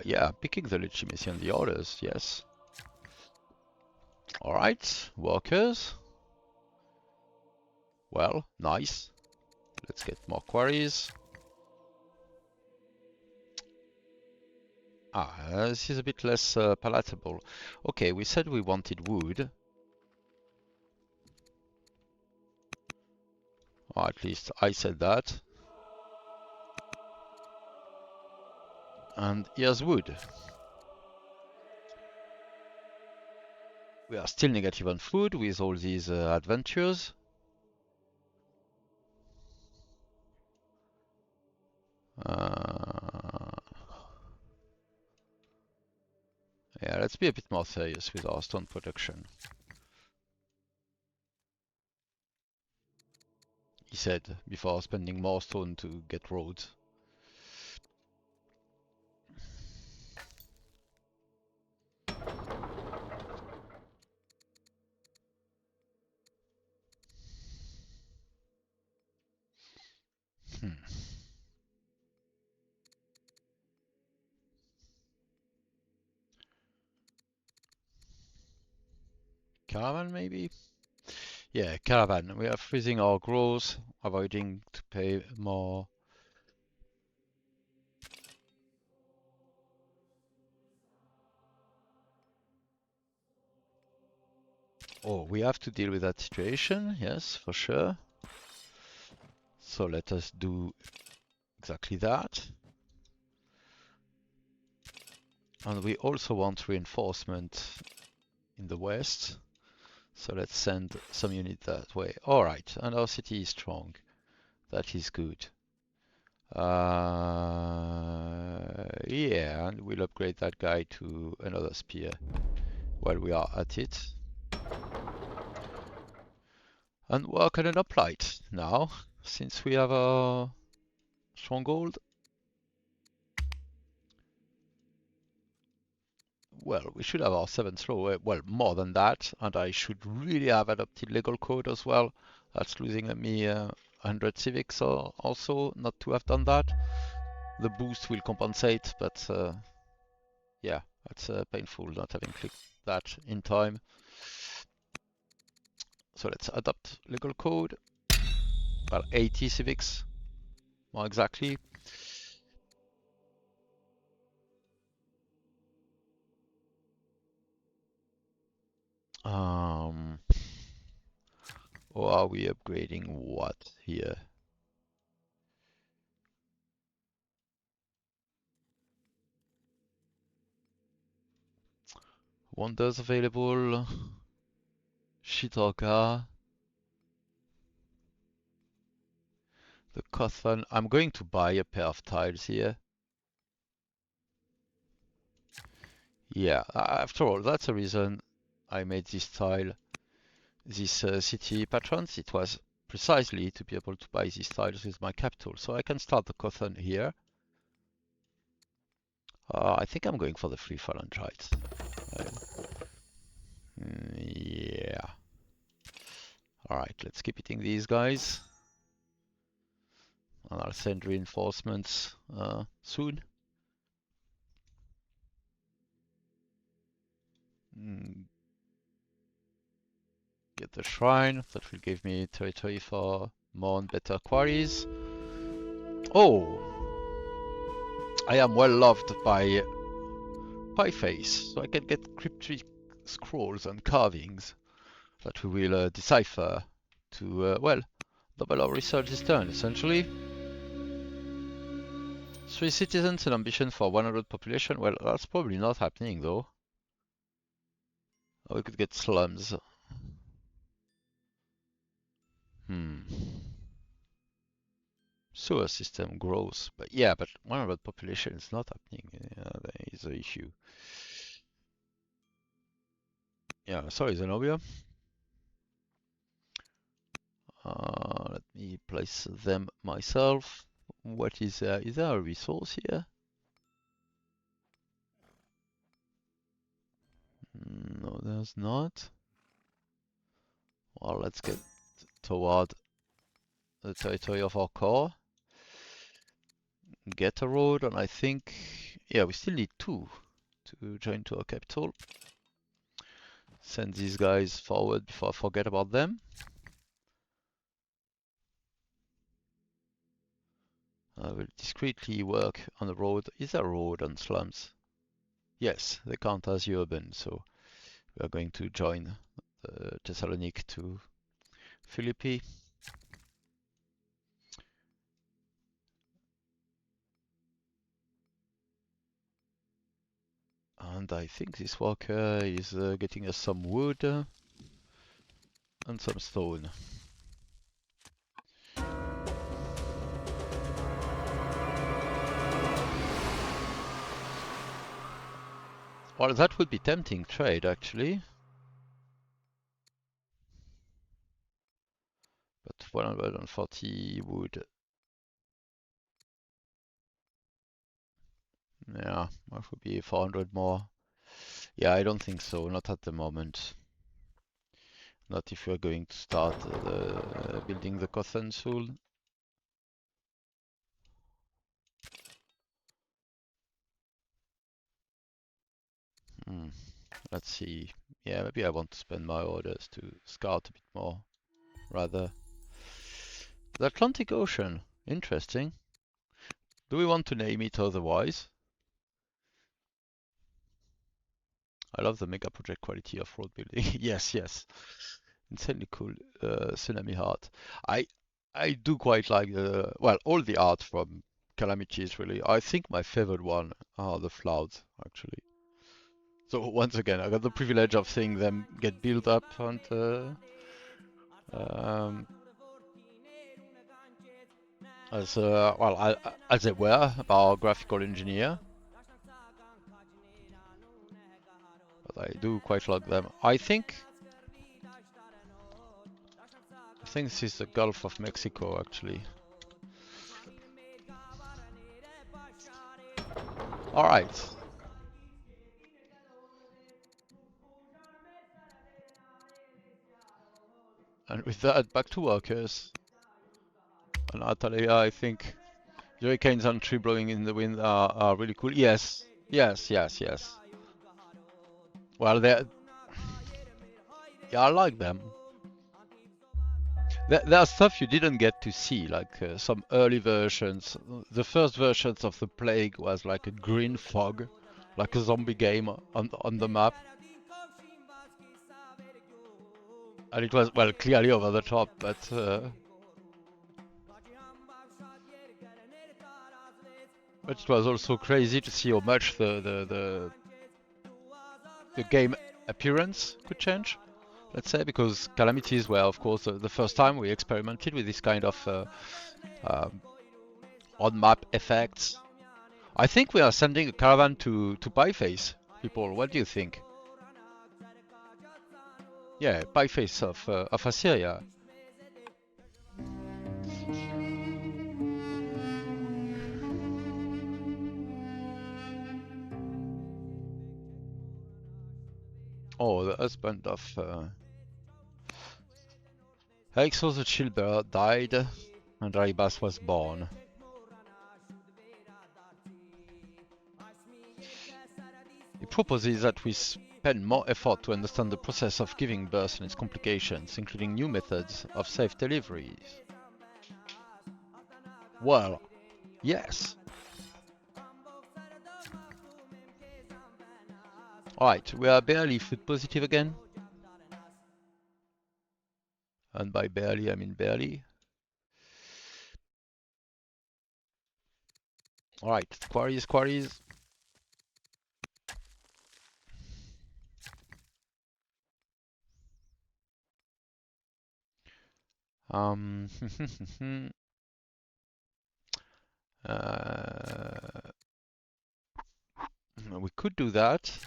Yeah, picking the legitimacy on the orders, yes. Alright, workers. Well, nice. Let's get more quarries. This is a bit less palatable. Okay, we said we wanted wood. Or at least I said that. And here's wood. We are still negative on food with all these adventures. Yeah, let's be a bit more serious with our stone production. He said, before spending more stone to get roads. Hmm. Caravan maybe? Yeah, caravan. We are freezing our growth, avoiding to pay more. Oh, we have to deal with that situation, yes, for sure. So let us do exactly that. And we also want reinforcement in the west. So let's send some unit that way. Alright, and our city is strong. That is good. Yeah, and we'll upgrade that guy to another spear while we are at it. And work on an uplight now, since we have a stronghold. Well, we should have our 7th row, well, more than that, and I should really have adopted legal code as well. That's losing me 100 civics or also not to have done that. The boost will compensate, but yeah, that's painful not having clicked that in time. So let's adopt legal code. Well, 80 civics, more exactly. Or are we upgrading what here? Wonders available. Shitorka. The Kothan. I'm going to buy a pair of tiles here. Yeah, after all, that's the reason I made this tile, this city patrons. It was precisely to be able to buy these tiles with my capital. So I can start the Kothan here. I think I'm going for the free phalangites. Yeah. Alright, let's keep hitting these guys. And I'll send reinforcements soon. Get the shrine, that will give me territory for more and better quarries. Oh! I am well loved by Pieface, so I can get cryptic scrolls and carvings that we will decipher to, well, double our research this turn, essentially. 3 citizens and ambition for 100 population. Well, that's probably not happening, though. Or we could get slums. Sewer system grows. But yeah, but 100 population is not happening. There is an issue. Yeah, sorry, Zenobia. Let me place them myself. What is there? Is there a resource here? No, there's not. Well, let's get toward the territory of our core. Get a road, and I think, yeah, we still need 2 to join to our capital. Send these guys forward before I forget about them. I will discreetly work on the road. Is there a road on slums? Yes, they count as urban, so we are going to join Thessaloniki to Philippi. And I think this worker is getting us some wood and some stone. Well, that would be tempting trade, actually. But 140 wood. Yeah, that would be 400 more. Yeah, I don't think so. Not at the moment. Not if we're going to start building the Cotton soon. Let's see. Yeah, maybe I want to spend my orders to scout a bit more, rather. The Atlantic Ocean. Interesting. Do we want to name it otherwise? I love the mega project quality of road building. Yes, yes. Insanely cool. Tsunami Heart. I do quite like all the art from Calamities, really. I think my favorite one are the Clouds, actually. So once again, I got the privilege of seeing them get built up and um, as they were by our graphical engineer. But I do quite like them. I think this is the Gulf of Mexico, actually. All right. And with that, back to workers. And Atalia, I think hurricanes and tree blowing in the wind are really cool. Yes, yes, yes, yes. Well, yeah, I like them. There are stuff you didn't get to see, like some early versions. The first versions of the Plague was like a green fog, like a zombie game on the map. And it was, well, clearly over the top, but it was also crazy to see how much the game appearance could change, let's say, because Calamities were, of course, the first time we experimented with this kind of um, on-map effects. I think we are sending a caravan to Pieface, people. What do you think? Yeah, Pieface of Assyria. Oh, the husband of Exo the Chillbird died, and Ribas was born. He proposes that we spend more effort to understand the process of giving birth and its complications, including new methods of safe deliveries. Well, yes. Alright, we are barely food positive again. And by barely, I mean barely. Alright, quarries, quarries. Um, we could do that.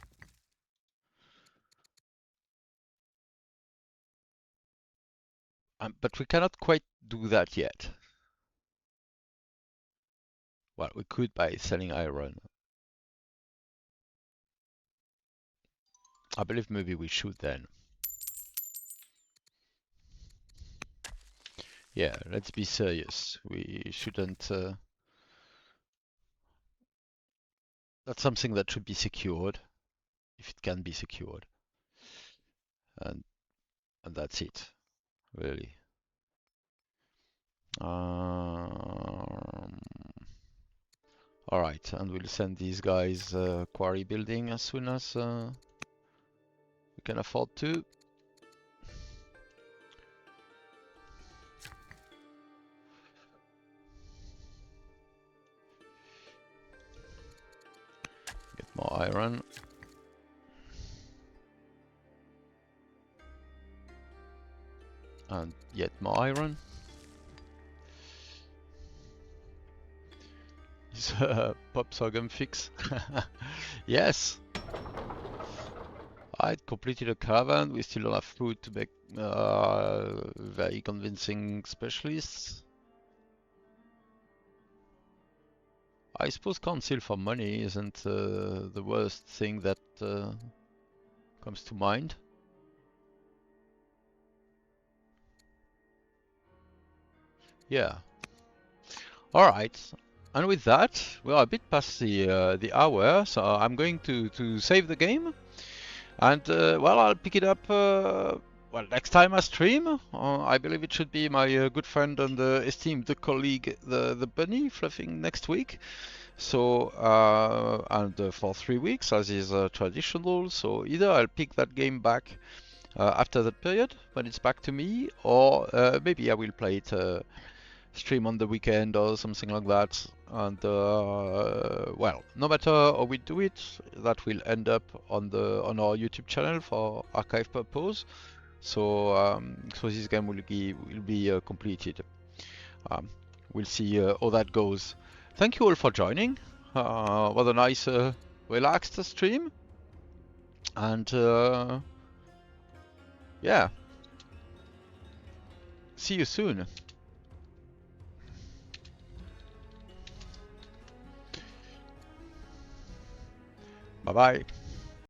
But we cannot quite do that yet. Well, we could by selling iron. I believe maybe we should then. Yeah, let's be serious. We shouldn't... that's something that should be secured, if it can be secured. And that's it, really. Alright, and we'll send these guys quarry building as soon as we can afford to. Get more iron. And yet more iron. Is pop sorghum fix? Yes! I completed a caravan. We still don't have food to make very convincing specialists. I suppose council for money isn't the worst thing that comes to mind. Yeah. All right. And with that, we are a bit past the hour, so I'm going to save the game. And well, I'll pick it up well next time I stream. I believe it should be my good friend and esteemed colleague, the bunny, fluffing next week. So and for 3 weeks, as is traditional. So either I'll pick that game back after that period when it's back to me, or maybe I will play it stream on the weekend or something like that. And well, no matter how we do it, that will end up on our YouTube channel for archive purpose. So so this game will be completed. Um, we'll see how that goes. Thank you all for joining. What a nice, relaxed stream. And yeah, see you soon. Bye bye.